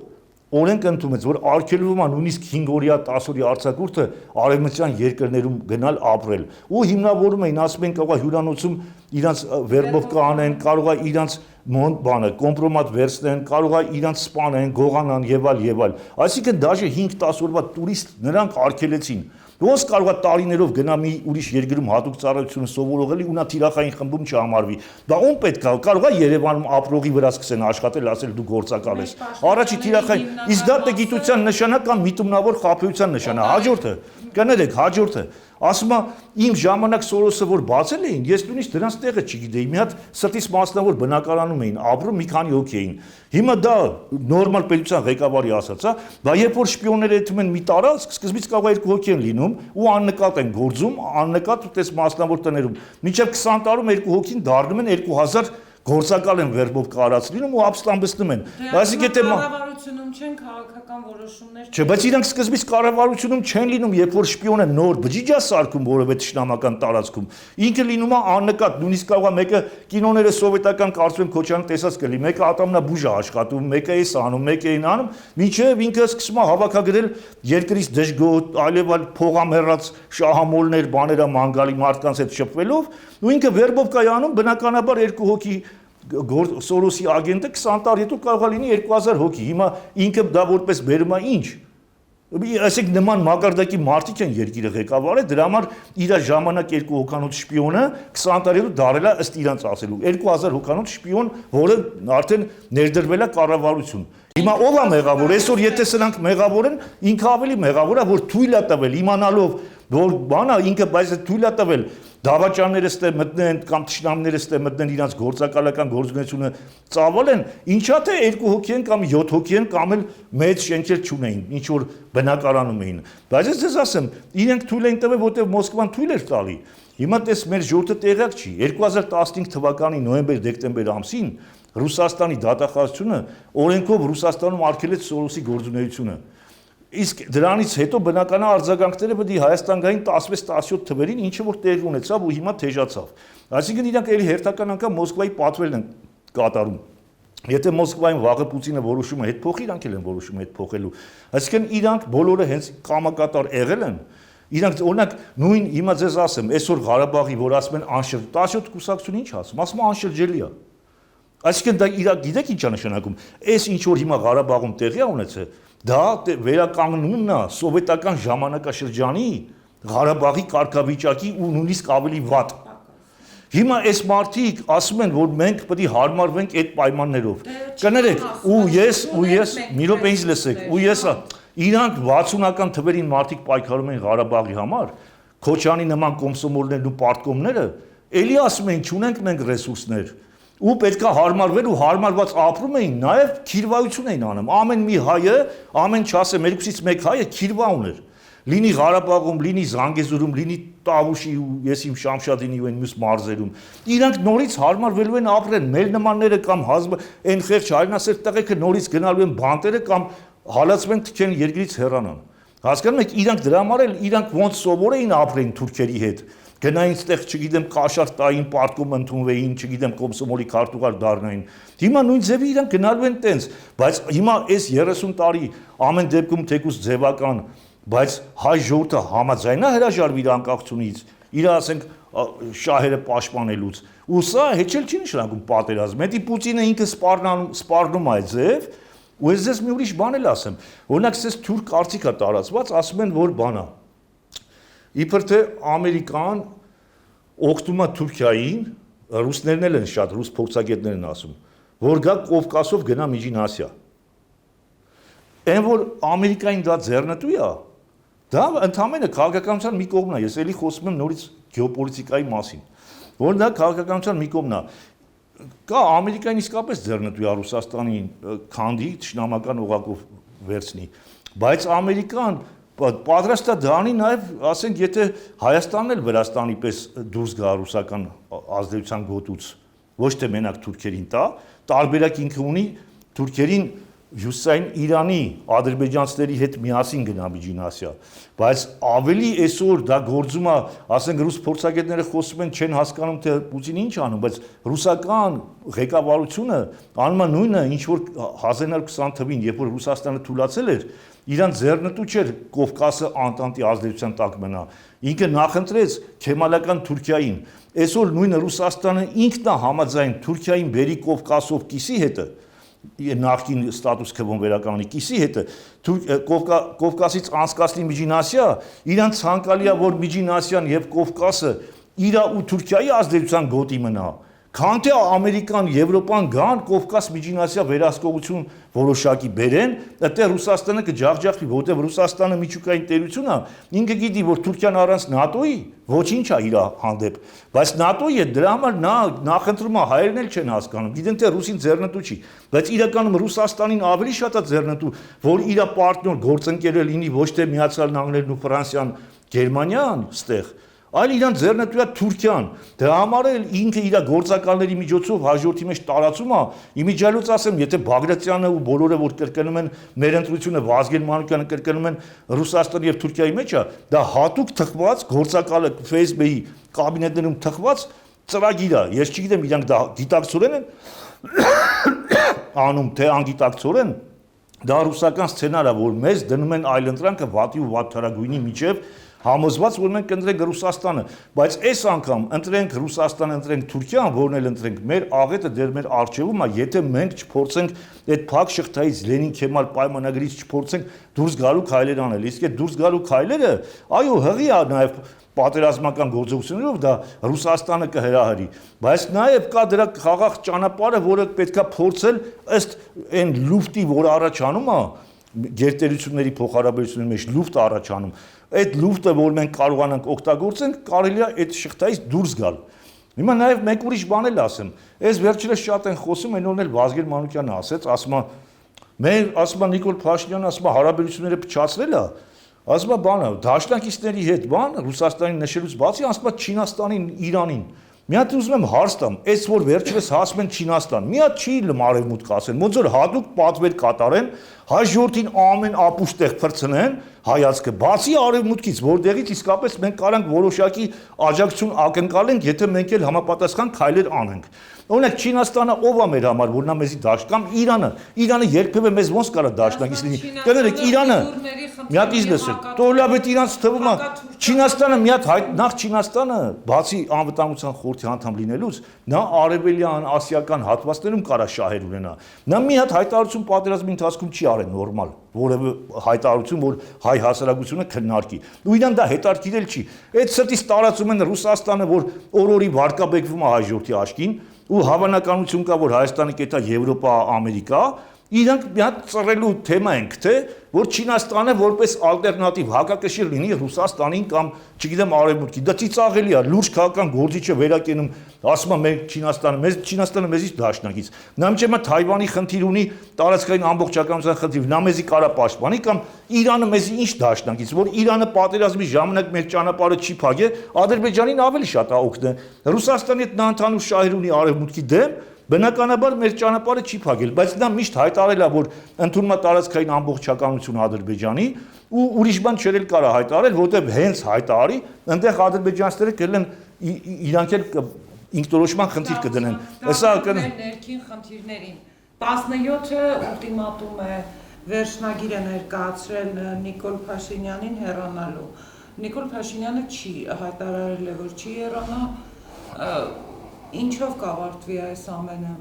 օրենք ընդունեց, որ արգելվում է նույնիսկ 5 օրյա, 10 օրյա արձակուրդը արևմտյան երկրներում գնալ ապրել։ Ու հիմնավորում էին, ասում են կարող է հյուրանոցում իրանց վերբով կանեն, կարող է իրանց բանը կոմպրոմատ վերցնեն, կարող է իրանց սպանեն, գողանան եւ այլ։ Այսինքն դաժե 5-10 օրվա տուրիստ նրանք արգելեցին։ Ոնց կարող է տարիներով գնա մի ուրիշ երկրում հատուկ ծառայությունը սովորողելի ու նա թիրախային խմբում չհամարվի։ Դա ում պետք է, կարող է Երևանում ապրողի վրա սկսեն աշխատել, ասել դու գործակալ ես։ Առաջի թիրախային, իսկ դա գիտության նշանակ կամ միտումնավոր խաբեության նշանակ։ Հաջորդը, կներեք, հաջորդը ասում է իմ ժամանակ Սորոսը որ բացել էին, ես նույնիսկ դրանց տեղը չգիտեի, մի հատ սրտից մասնավոր բնակարանում էին ապրում, մի քանի հոգի էին։ Հիմա դա նորմալ պետության ղեկավարի ասած է, դա երբ որ շպիոնները եթում են մի տարածք, սկզբից կարող է 2 հոգի են լինում ու աննկատ են գործում, աննկատ ու տես մասնավոր տներում։ Մինչև 20 տարում 2 հոգին դառնում են 2000 գործակալ են վերբով կարած լինում ու ապստամբստում են։ Այսինքն եթե կառավարությունում չեն քաղաքական որոշումներ։ Չէ, բայց իրանք սկզբից կառավարությունում չեն լինում, երբ որ շպիոնը նոր բջիջ է սարքում որևէ թշնամական տարածքում։ Ինքը լինում է աննկատ, նույնիսկ կարող է մեկը կինոները սովետական կարծում եմ Քոչյանը տեսած կլինի, մեկը ատամնաբուժ է աշխատում, մեկը էս անում, մեկը այն անում, մինչև ինքը սկսում է հավաքագրել երկրից դժգոհ, այլև փողամեռած շահամոլներ, բաները մանգալի մարդկանց հետ շփվելով, ու ինքը վերբով կայ անում բնականաբար 2 հոգի Սորոսի ագենտը 20 տարի հետո կարող է լինի 2000 հոգի։ Հիմա ինքը դա որպես բերում է ինչ։ Այսինքն նման մակարդակի մարդիկ են երկիրը ղեկավարել, դրա համար իր ժամանակ 2 հոգանոց շպիոնը 20 տարի հետո դարել է ըստ իրանց ասելու 2000 հոգանոց շպիոն, որը արդեն ներդրվել է կառավարություն։ Հիմա ով է մեղավոր, այսօր եթե սրանք մեղավոր են, ինքը ավելի մեղավոր է, որ թույլ է տվել իմանալով, որ բանա ինքը բայց թույլ է տվել դավաճանները ստե մտնեն կամ թշնամները ստե մտնեն իրանց գործակալական գործունեությունը ծավալեն, ինչա թե 2 հոգի են կամ 7 հոգի են կամ էլ մեծ շենքեր չունեին, ինչ որ բնակարանում էին։ Բայց ես ձեզ ասեմ, իրենք թույլ են տվել, որտեղ Մոսկվան թույլ էր տալի։ Հիմա տես մեր ժողովուրդը տեղյակ չի։ 2015 թվականի նոյեմբեր-դեկտեմբեր ամսին Ռուսաստանի դատախազությունը օրենքով Ռուսաստանում արգելեց Սորոսի գործունեությունը։ Իսկ դրանից հետո բնական արձագանքները պետք է Հայաստան գային 16-17 թվերին, ինչը որ տեղի ունեցավ ու հիմա թեժացավ։ Այսինքն իրանք էլի հերթական անգամ Մոսկվայի պատվերն են կատարում։ Եթե Մոսկվայում վաղը Պուտինը որոշումը հետ փոխի, իրանք էլ են որոշումը հետ փոխելու։ Այսինքն իրանք բոլորը հենց կամակատար եղել են։ Իրանք օրինակ նույն հիմա ձեզ ասեմ, այսօր Ղարաբաղի որ ասում են անշրջել, 17 կուսակցություն ինչ ասում է անշրջելի է։ Այսինքն դա իրակ գիտեք ինչ է նշանակում։ Այս ինչ որ հիմա Ղարաբաղում տեղի է ունեցել, դա վերականգնումն է սովետական ժամանակաշրջանի Ղարաբաղի կարգավիճակի ու նույնիսկ ավելի վատ։ Հիմա այս մարդիկ ասում են, որ մենք պետք է հարմարվենք այդ պայմաններով։ Կներեք, ու ես մի րոպե ինձ լսեք, ու ես իրանք 60-ական թվերին մարդիկ պայքարում են Ղարաբաղի համար, Քոչյանի նման կոմսոմոլներն ու պարտկոմները, էլի ասում են, չունենք մենք ռեսուրսներ, ու պետքա հարմարվել ու հարմարված ապրում էին, նաև քիրվայություն էին անում։ Ամեն մի հայը, ամեն չասեմ 2-ից 1 հայը քիրվա ուներ։ Լինի Ղարաբաղում, լինի Զանգեզուրում, լինի Տավուշի ու ես իմ Շամշադինի ու այն մյուս մարզերում։ Իրանք նորից հարմարվելու են ապրեն, մեր նմանները կամ այն խեղճ հայրենասեր տղեկը նորից գնալու են բանտերը կամ հալածվեն թքեն երկրից հեռանան։ Հասկանում եք, իրանք դրա համար էլ իրանք ոնց սովոր էին ապրեն թուրքերի հետ։ Գնային ստեղ, չգիտեմ, կաշառ տային, պարտկում ընդունվեին, չգիտեմ, կոմսոմոլի քարտուղար դառնային։ Հիմա նույն ձևի իրանք գնալու են տենց, բայց հիմա այս 30 տարի ամեն դեպքում թեկուզ ձևական բայց հայ ժողովուրդը համաձայն է հրաժարվի իր անկախությունից, իր ասենք շահերը պաշտպանելուց։ Ու սա հեչել չի նշանակում պատերազմ։ Հետի Պուտինը ինքը սպառնում է այդ ձև, ու ես մի ուրիշ բան էլ ասեմ։ Օրինակ, ես թուրք կարծիք է տարածված, ասում են, որ բան է։ Իբր թե Ամերիկան օգնում է Թուրքիային, ռուսներն էլ են շատ, ռուս փորձագետներ են ասում, որ գա Կովկասով գնա Միջին Ասիա։ Այն որ Ամերիկային դա ձեռնտու է, դա ընդհանրապես քաղաքականության մի կողմն է, ես էլի խոսում եմ նորից գեոպոլիտիկայի մասին, որ դա քաղաքականության մի կողմն է։ Կա Ամերիկան իսկապես ձեռնտու է Ռուսաստանի քանդի ճշնամական օղակով վերցնի, բայց Ամերիկան պատրաստ է դանի նաև, ասենք, եթե Հայաստանն էլ Վրաստանի պես դուրս գա ռուսական ազդեցության գոտուց, ոչ թե մենակ թուրքերին տա, տարբերակ ինքը ունի թուրքերին Հյուսիսային Իրանի ադրբեջանցիների հետ միասին գնա Միջին Ասիա, բայց ավելի այսօր դա գործում է, ասենք ռուս փորձագետները խոսում են, չեն հասկանում թե Պուտինը ինչ անում, բայց ռուսական ղեկավարությունը անում է նույնը, ինչ որ 1920 թվականին, երբ որ Ռուսաստանը թուլացել էր, իրան ձեռնտու չէր Կովկասը Անտանտի ազդեցության տակ մնա։ Ինքը նախընտրեց քեմալական Թուրքիային։ Այսօր նույնը Ռուսաստանը ինքն է համաձայն Թուրքիային բերի Կովկասով կիսի հետը նախկին ստատուս քվոն վերականգնի կիսի հետը Կովկասից անցկացնի Միջին Ասիա, իրան ցանկալի է որ Միջին Ասիան եւ Կովկասը իր ու Թուրքիայի ազդեցության գոտի մնա, քան թե Ամերիկան, Եվրոպան գան Կովկաս Միջին Ասիա վերահսկողություն որոշակի բերեն, այդտեղ Ռուսաստանը կջախջախվի, որտեղ Ռուսաստանը միջուկային տերություն է, ինքը գիտի որ Թուրքիան առանց ՆԱՏՕ-ի ոչինչ է իր հանդեպ, բայց ՆԱՏՕ-ը դրա համար նախընտրում է, հայերն էլ չեն հասկանում, գիտեն թե ռուսին ձեռնտու չի, բայց իրականում Ռուսաստանին ավելի շատ է ձեռնտու, որ իր պարտներ գործընկերը լինի ոչ թե Միացյալ Նահանգներն ու Ֆրանսիան, Գերմանիան ստեղ, այլ իրան ձեռնտու է Թուրքիան, դրա համար էլ ինքը իր գործակալների միջոցով հաջորդի մեջ տարածում է, իմիջիալոց ասեմ, եթե Բագրատյանը ու բոլորը որ կրկնում են մեր ընտրությունը Վազգեն Մանուկյանը կրկնում են Ռուսաստանի եւ Թուրքիայի մեջ է, դա հատուկ թխված գործակալը ՖՍԲ-ի կաբինետներում թխված ծրագիր է, ես չգիտեմ իրանք դա գիտակցորեն են անում, թե անգիտակցորեն, դա ռուսական սցենար է, որ մեզ դնում են այլընտրանքը վատի ու վատթարագույնի միջև համոզված որ մենք կընտրենք Ռուսաստանը, բայց այս անգամ ընտրենք Ռուսաստանը, ընտրենք Թուրքիան, որն էլ ընտրենք, մեր աղետը դեր մեր արժևում է, եթե մենք չփորձենք այդ փակ շղթայից Լենին Քեմալ պայմանագրից չփորձենք դուրս գալու քայլեր անել, իսկ այդ դուրս գալու քայլերը, այո, հղի է նաև պատերազմական գործողություններով դա Ռուսաստանը կհրահրի, բայց նաև կա դրա խաղաղ ճանապարհը, որը պետքա փորձել ըստ այն լուֆտի, որ առաջանում է գերտերությունների փոխհարաբերությունների մեջ լուֆտ առաջանում, այդ լուֆտը, որ մենք կարողանանք օգտագործենք, կարելի է այդ շղթայից դուրս գալ։ Հիմա նաև մեկ ուրիշ բան էլ ասեմ, այս վերջերս շատ են խոսում, այն օրն էլ Վազգեն Մանուկյանը ասեց, ասում է Նիկոլ Փաշինյանը, ասում է հարաբերությունները փչացրել է, ասում է բանը, դաշնակիցների հետ բան, Ռուսաստանի նշելուց բացի, ասում է Չինաստանին, Իրանին։ Մի հատ ուզում եմ հարց տամ, այս որ վերջերս հասում են Չինաստան, մի հատ չի արևմուտք ասեն, ոնց որ հատուկ պատվեր կատարեն, հայ ժողովրդին ամեն ապուշտեղ փրցնեն հայացքը, բացի արևմուտքից, որտեղից իսկապես մենք կարանք որոշակի աջակցություն ակնկալենք, եթե մենք էլ համապատասխան քայլեր անենք։ Օրինակ Չինաստանը ով է մեր համար, որ նա մեզի դաշտ կամ Իրանը երբևէ մեզ ոնց կարա դաշնակից լինի։ Կներեք Իրանը մի հատ իզ լսեք, տոլաբետ իրանց թվում է Չինաստանը մի հատ նախ Չինաստանը բացի անվտանգության խորհրդի անդամ լինելուց, նա արևելյան ասիական հատվածներում կարա շահեր ունենա։ Նա մի հատ հայտարարություն պատերազմի ընթացքում չի արել նորմալ, որևէ հայտարարություն, որ հայ հասարակությունը քննարկի։ Ու իրան դա հետաքրքիրել չի։ Այդ սրտից տարածում են Ռուսաստանը, որ օրորի վարկաբեկվում է հայ ժողովրդի աչքին, ու հավանականություն կա, որ Հայաստանը կետա Եվրոպա, Ամերիկա, իրանք մի հատ ծռելու թեմա ենք, թե որ Չինաստանը որպես ալտերնատիվ հակակշիռ լինի Ռուսաստանին կամ չգիտեմ արևմուտքի, դա ծիծաղելի է, լուրջ քաղաքական գործիչ է վերակենում, ասում է մեր Չինաստանը մեզից դաշնակից, նա միջեմա Թայվանի խնդիր ունի, տարածքային ամբողջականության խնդիր, նա մեզի կարա պաշտպանի կամ Իրանը մեզի ինչ դաշնակից, որ Իրանը պատերազմի ժամանակ մեր ճանապարհը չի փակե, Ադրբեջանին ավելի շատ է օգնել, Ռուսաստանի հետ նա ընդհանուր շահեր ունի արևմուտքի դեմ, բնականաբար մեր ճանապարհը չի փակել, բայց նա միշտ հայտարարել է, որ ընդունում է տարածքային ամբողջականություն Ադրբեջանի ու ուրիշ բան չէր էլ կարա հայտարարել, որտեղ հենց հայտարարի, այնտեղ ադրբեջանցիները կլեն իրանք էլ ինքնորոշման խնդիր կդնեն։ Հեսա կն ներքին խնդիրներին 17-ը ուլտիմատում է վերջնագիր է ներկայացրել Նիկոլ Փաշինյանին հեռանալու։ Նիկոլ Փաշինյանը չի հայտարարել է, որ չի հեռանա, ինչով կավարտվի այս ամենը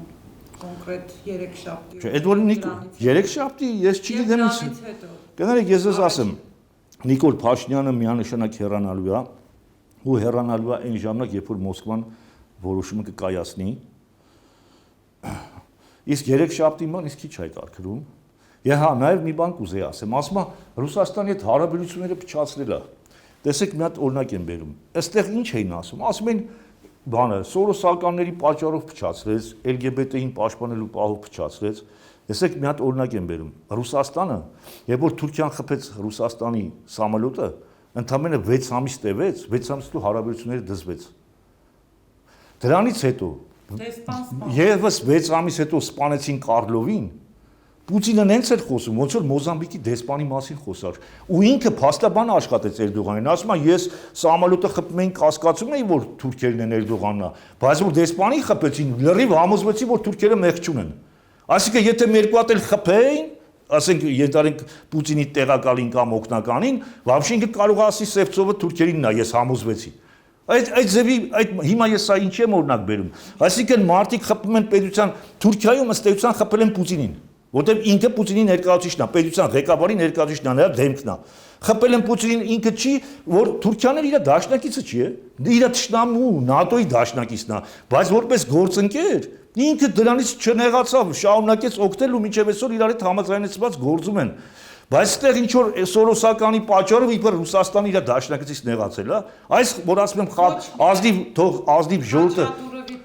կոնկրետ երեքշաբթի։ Չէ, այդ որ երեքշաբթի ես չգիտեմ ինչ։ Կներեք, ես ես ասեմ, Նիկոլ Փաշինյանը միանշանակ հեռանալու է, ու հեռանալու է այն ժամանակ, երբ որ Մոսկվան որոշումը կկայացնի։ Իսկ երեքշաբթի ման իսկ քիչ հայտարարում։ Եվ հա, նաև մի բան կուզեի ասեմ, ասում եմ Ռուսաստանի հետ հարաբերությունները փչացրել է։ Տեսեք, մի հատ օրինակ եմ բերում։ Այստեղ ինչ էին ասում են բանը սորոսականների պատճառով փչացրեց, LGBT-ին պաշտպանելու պահով փչացրեց։ Տեսեք, մի հատ օրինակ եմ բերում։ Ռուսաստանը, երբ որ Թուրքիան խփեց Ռուսաստանի սամոլոտը, ընդամենը 6 ամիս տևեց, 6 ամիս հետո հարաբերությունները դզվեց։ Դրանից հետո եւս 6 ամիս հետո սպանեցին Կարլովին։ Պուտինը նենց էր խոսում, ոնց որ Մոզամբիկի դեսպանի մասին խոսար։ Ու ինքը փաստաբան աշխատեց Էրդողանին, ասում է, ես սամոլոտը խփում էին, կասկածում էի, որ թուրքերն են Էրդողաննա, բայց որ դեսպանի խփեցին, լրիվ համոզվեցի, որ թուրքերը մեղք չունեն։ Այսինքն, եթե երկու հատ էլ խփեին, ասենք ենթարենք Պուտինի տեղակալին կամ օգնականին, вообще ինքը կարող է ասի Սևցովը թուրքերինն է, ես համոզվեցի։ Այդ ձևի հիմա ես սա ինչ եմ օրինակ բերում։ Այսինքն մարդիկ խփում են պետության Թուրքիայում ըստ էության խփել են Պուտինին, որտեղ ինքը Պուտինի ներկայացուցիչն է, պետության ղեկավարի ներկայացուցիչն է, նրա դեմքն է։ Խփել են Պուտինին, ինքը չի, որ Թուրքիան իր դաշնակիցը չի, իր թշնամու, ՆԱՏՕ-ի դաշնակիցն է, բայց որպես գործընկեր ինքը դրանից չնեղացավ, շարունակեց օգնել ու մինչև այսօր իրար հետ համաձայնեցված գործում են։ Բայց այդտեղ ինչ որ սորոսականի պատճառով իբր Ռուսաստանը իր դաշնակիցից նեղացել է, այս որ ասում եմ ազնիվ թող ազնիվ ժողովուրդը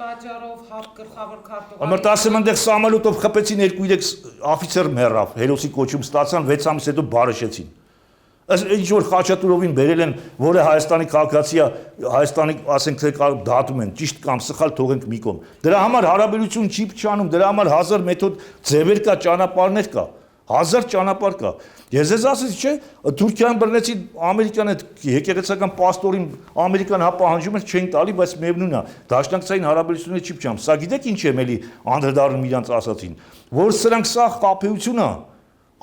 պատճառով հապ գլխավոր քարտուղարի։ Ամրտ ասեմ այնտեղ սամոլոտով խփեցին 2-3 աֆիցեր մեռավ, հերոսի կոչում ստացան 6 ամիս հետո բարեշեցին։ Ինչ որ Խաչատուրովին բերել են, որը Հայաստանի քաղաքացի է, Հայաստանի ասենք թե դատում են, ճիշտ կամ սխալ թողենք մի կողմ։ Դրա համար հարաբերություն չի փչանում, դրա համար 1000 մեթոդ ձևեր կա, ճանապարհներ կա, 1000 ճանապարհ կա։ Ես ասեցի, չէ, Թուրքիան բռնեցի ամերիկյան այդ եկեղեցական պաստորին ամերիկան հապահանջում էր չէին տալի, բայց միևնույնն է, դաշնակցային հարաբերությունները չի փչանում։ Սա գիտեք ինչ եմ էլի անդրադառնում իրանց ասացին, որ սրանք սա խափեություն է,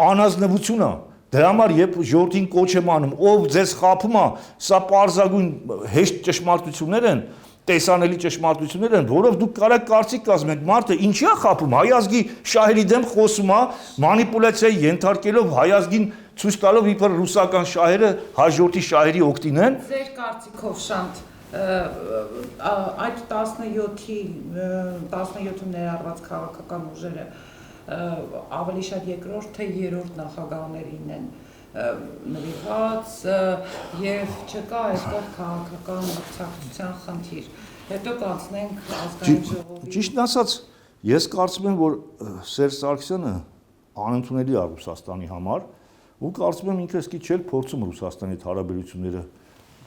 անազնվություն է։ Դրա համար երբ ժողովրդին կոչ եմ անում, ով ձեզ խափում է, սա պարզագույն հեշտ ճշմարտություններ են, տեսանելի ճշմարտություններ են, որով դուք կարաք կարծիք կազմեք, մարդը ինչի է խափում, հայ ազգի շահերի դեմ խոսում է, մանիպուլյացիայի ենթարկելով հայ ազգին ցույց տալով իբր ռուսական շահերը հայ ժողովրդի շահերի օգտին են։ Ձեր կարծիքով Շանթ այդ 17-ում ներառված քաղաքական ուժերը ավելի շատ երկրորդ թե երրորդ նախագահներին են նվիրված եւ չկա այստեղ քաղաքական մրցակցության խնդիր։ Հետո կանցնենք ազգային ժողովի։ Ճիշտն ասած, ես կարծում եմ, որ Սերժ Սարգսյանը անընդունելի է Ռուսաստանի համար, ու կարծում եմ ինքը իսկի չէ փորձում Ռուսաստանի հետ հարաբերությունները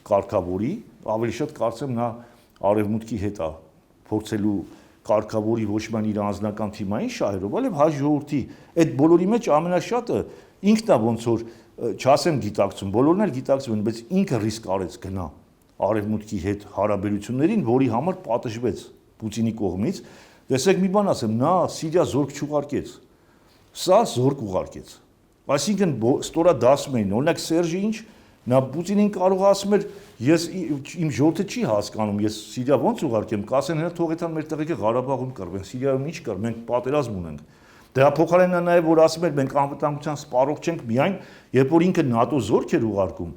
կարգավորի, ավելի շատ կարծեմ նա արևմուտքի հետ է փորձելու կարգավորի ոչ միայն իր անձնական թիմային շահերով, այլև հայ ժողովրդի այդ բոլորի մեջ ամենաշատը ինքն է ոնց որ չասեմ գիտակցում, բոլորն էլ գիտակցում են, բայց ինքը ռիսկ արեց գնա արևմուտքի հետ հարաբերություններին, որի համար պատժվեց Պուտինի կողմից։ Տեսեք մի բան ասեմ, նա Սիրիա զորք չուղարկեց, սա զորք ուղարկեց։ Այսինքն ստորադասում էին, օրինակ Սերժը ինչ, նա Պուտինին կարող ասում էր, ես իմ ժողովուրդը չի հասկանում, ես Սիրիա ոնց ուղարկեմ, կասեն հենց թողեցան մեր տեղեքը Ղարաբաղում կռվեն, Սիրիայում ինչ կար, մենք պատերազմ ունենք։ Դրա փոխարենն է նաև որ ասում էր մենք անվտանգության սպառող չենք միայն, երբ որ ինքը ՆԱՏՕ զորք էր ուղարկում,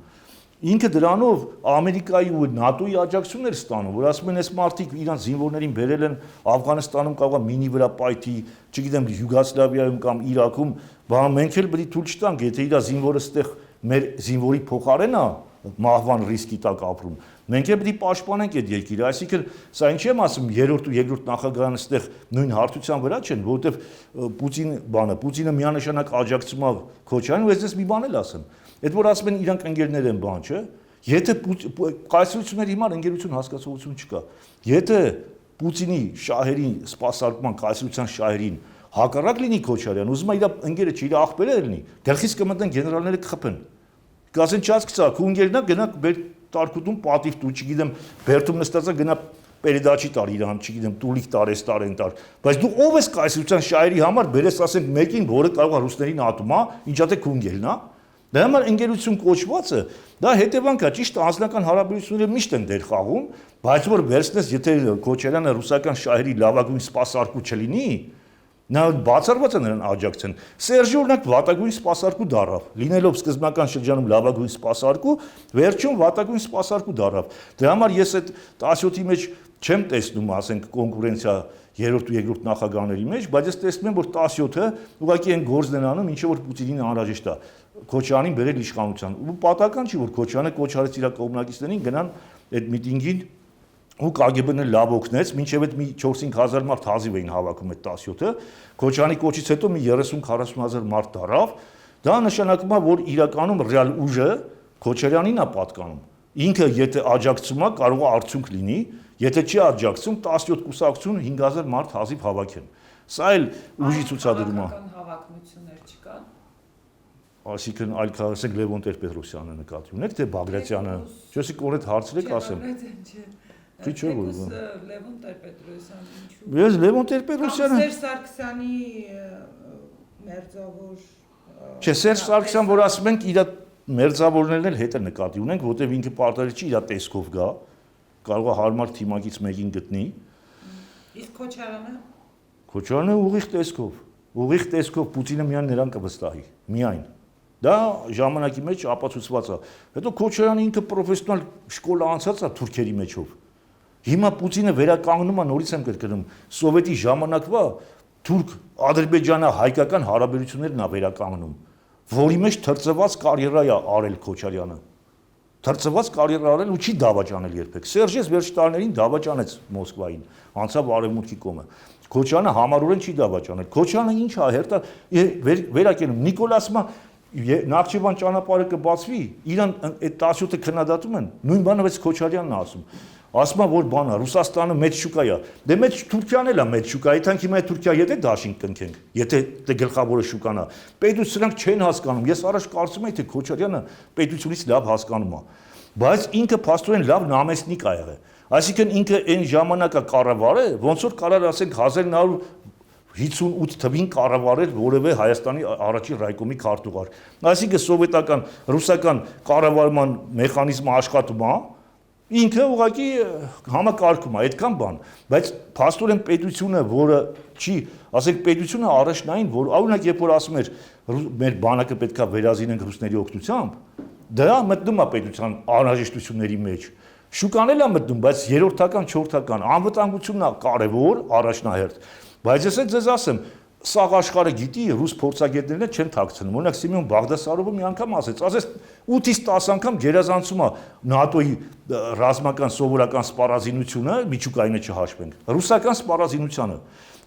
ինքը դրանով Ամերիկայի ու ՆԱՏՕ-ի աջակցությունն էր ստանում, որ ասում են այս մարդիկ իրանց զինվորներին բերել են Աֆղանստանում կարող է մինի վրա պայթի, չգիտեմ Յուգոսլավիայում կամ Իրաքում, բան մենք էլ պետք է թույլ չտանք, եթե իր զինվորը ստեղ մեր զինվորի փոխարենն է մահվան ռիսկի տակ ապրում։ Մենք էլ պետք է պաշտպանենք այդ երկիրը, այսինքն սա ինչ եմ ասում, երրորդ ու երկրորդ նախագահան այստեղ նույն հարթության վրա չեն, որովհետև Պուտինը միանշանակ աջակցում է Քոչարյանին, ու ես մի բան էլ ասեմ։ Այդ որ ասում են իրանք ընկերներ են բան, չէ՞։ Եթե կայսրությունների հիմար ընկերություն հասկացողություն չկա։ Եթե Պուտինի շահերին, սպասարկման կայսրության շահերին հակառակ լինի Քոչարյան, ուզում է իր ընկերը չի, իր աղբերը լինի, գլխից կմտնեն գեներալները կխփեն։ Կասեն չասկցա, քո ընկերն է գնա տարկուտում պատիվ դու, չգիտեմ, բերդում նստածա գնա պերեդաչի տար իրան, չգիտեմ, տուլիկ տար, էս տար, են տար, բայց դու ով ես կայսրության շահերի համար բերես ասենք մեկին, որը կարող է ռուսներին ատում, հա, ինչա թե քունգելն, հա։ Դա համար ընկերություն կոչվածը, դա հետևանք է, ճիշտ անձնական հարաբերությունները միշտ են դեր խաղում, բայց որ վերցնես, եթե Քոչարյանը ռուսական շահերի լավագույն սպասարկու չլինի, նա բացառված է նրան աջակցեն։ Սերժի օրինակ վատագույն սպասարկու դառավ, լինելով սկզբնական շրջանում լավագույն սպասարկու, վերջում վատագույն սպասարկու դառավ։ Դրա համար ես այդ 17-ի մեջ չեմ տեսնում, ասենք, կոնկուրենցիա երրորդ ու երկրորդ նախագահների մեջ, բայց ես տեսնում եմ, որ 17-ը ուղղակի այն գործն են անում, ինչը որ Պուտինին անհրաժեշտ է, Քոչարյանին բերել իշխանության։ Ու պատահական չի, որ Քոչարյանը կոչ արեց իր կողմնակիցներին գնան այդ միտինգին ու KGB-ն լավ օգնեց, մինչև այդ մի 4-5 հազար մարդ հազիվ էին հավաքում այդ 17-ը, Քոչարյանի կոչից հետո մի 30-40 հազար մարդ դարավ, դա նշանակում է, որ իրականում ռեալ ուժը Քոչարյանին է պատկանում։ Ինքը եթե աջակցում է, կարող է արդյունք լինի, եթե չի աջակցում 17 կուսակցություն 5000 մարդ հազիվ հավաքեն։ Սա էլ ուժի ցուցադրում է։ Հավակնություններ չկան։ Այսինքն այլ ասենք Լևոն Տեր-Պետրոսյանը նկատի ունեք, թե Բագրատյանը, չոսի կորետ հարցրեք ասեմ։ Չի չէ որ Լևոն Տեր-Պետրոսյանը ինչու։ Ես Լևոն Տեր-Պետրոսյանը Սերժ Սարգսյանի մերձավոր Չէ, Սերժ Սարգսյան, որ ասում ենք իր մերձավորներն էլ հետը նկատի ունենք, որտեղ ինքը պարտադիր չի իր տեսքով գա, կարող է հարմար թիմակից մեկին գտնի։ Իսկ Քոչարյանը։ Քոչարյանը ուղիղ տեսքով Պուտինը միայն նրան կվստահի, միայն։ Դա ժամանակի մեջ ապացուցված է։ Հետո Քոչարյանը ինքը պրոֆեսիոնալ շկոլա անցած է թուրքերի մեջով։ Հիմա Պուտինը վերականգնում է, նորից եմ կրկնում, սովետի ժամանակվա թուրք-ադրբեջանա-հայկական հարաբերություններն է վերականգնում, որի մեջ թրծված կարիերա է արել Քոչարյանը։ Թրծված կարիերա արել ու չի դավաճանել երբեք։ Սերժես վերջ տարիներին դավաճանեց Մոսկվային, անցավ արևմուտքի կողմը։ Քոչարյանը համառորեն չի դավաճանել։ Քոչարյանը ինչ է, հերթա վերակենում Նիկոլասը Նախճիվան ճանապարհը կբացվի, իրան այդ 17-ը քննադատում են, նույն բանը բայց Քոչարյանն է ասում։ Ասում է, որ բան է, Ռուսաստանը մեծ շուկա է։ Դե մեծ Թուրքիան էլ է մեծ շուկա, այդքան հիմա Թուրքիա եթե դաշինք կնքենք, եթե դե գլխավորը շուկան է։ Պետություն սրանք չեն հասկանում։ Ես առաջ կարծում եմ, թե Քոչարյանը պետությունից լավ հասկանում է։ Բայց ինքը փաստորեն լավ նամեսնիկ ա եղել։ Այսինքն ինքը այն ժամանակա կառավարը, ոնց որ կարար ասենք 1958 թվին կառավարել որևէ Հայաստանի առաջին ռայկոմի քարտուղար։ Այսինքն սովետական, ռուսական կառավարման մեխանիզմը աշխատում է, ինքը ուղղակի համակարգում է, այդքան բան, բայց փաստորեն պետությունը, որը չի, ասենք պետությունը առաջնային, որ օրինակ երբ որ ասում էր մեր բանակը պետքա վերազինենք ռուսների օգնությամբ, դա մտնում է պետության անհրաժեշտությունների մեջ։ Շուկան էլ է մտնում, բայց երրորդական, չորրորդական անվտանգությունն է կարևոր, առաջնահերթ։ Բայց ես ձեզ ասեմ, սաղ աշխարհը գիտի, ռուս փորձագետներն չեն թաքցնում։ Օրինակ Սիմեոն Բաղդասարովը մի անգամ ասեց 8-ից 10 անգամ գերազանցում է ՆԱՏՕ-ի ռազմական սովորական սպառազինությունը, միջուկայինը չհաշվենք, ռուսական սպառազինությանը։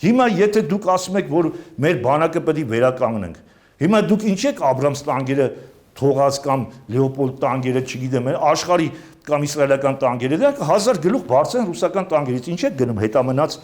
Հիմա եթե դուք ասում եք, որ մեր բանակը պետք է վերականգնենք, հիմա դուք ինչ եք Աբրամս տանկերը թողած կամ Լեոպոլդ տանկերը, չգիտեմ, աշխարհի կամ իսրայելական տանկերը, դրանք 1000 գլուխ բարձր են ռուսական տանկերից, ինչ եք գնում հետամնաց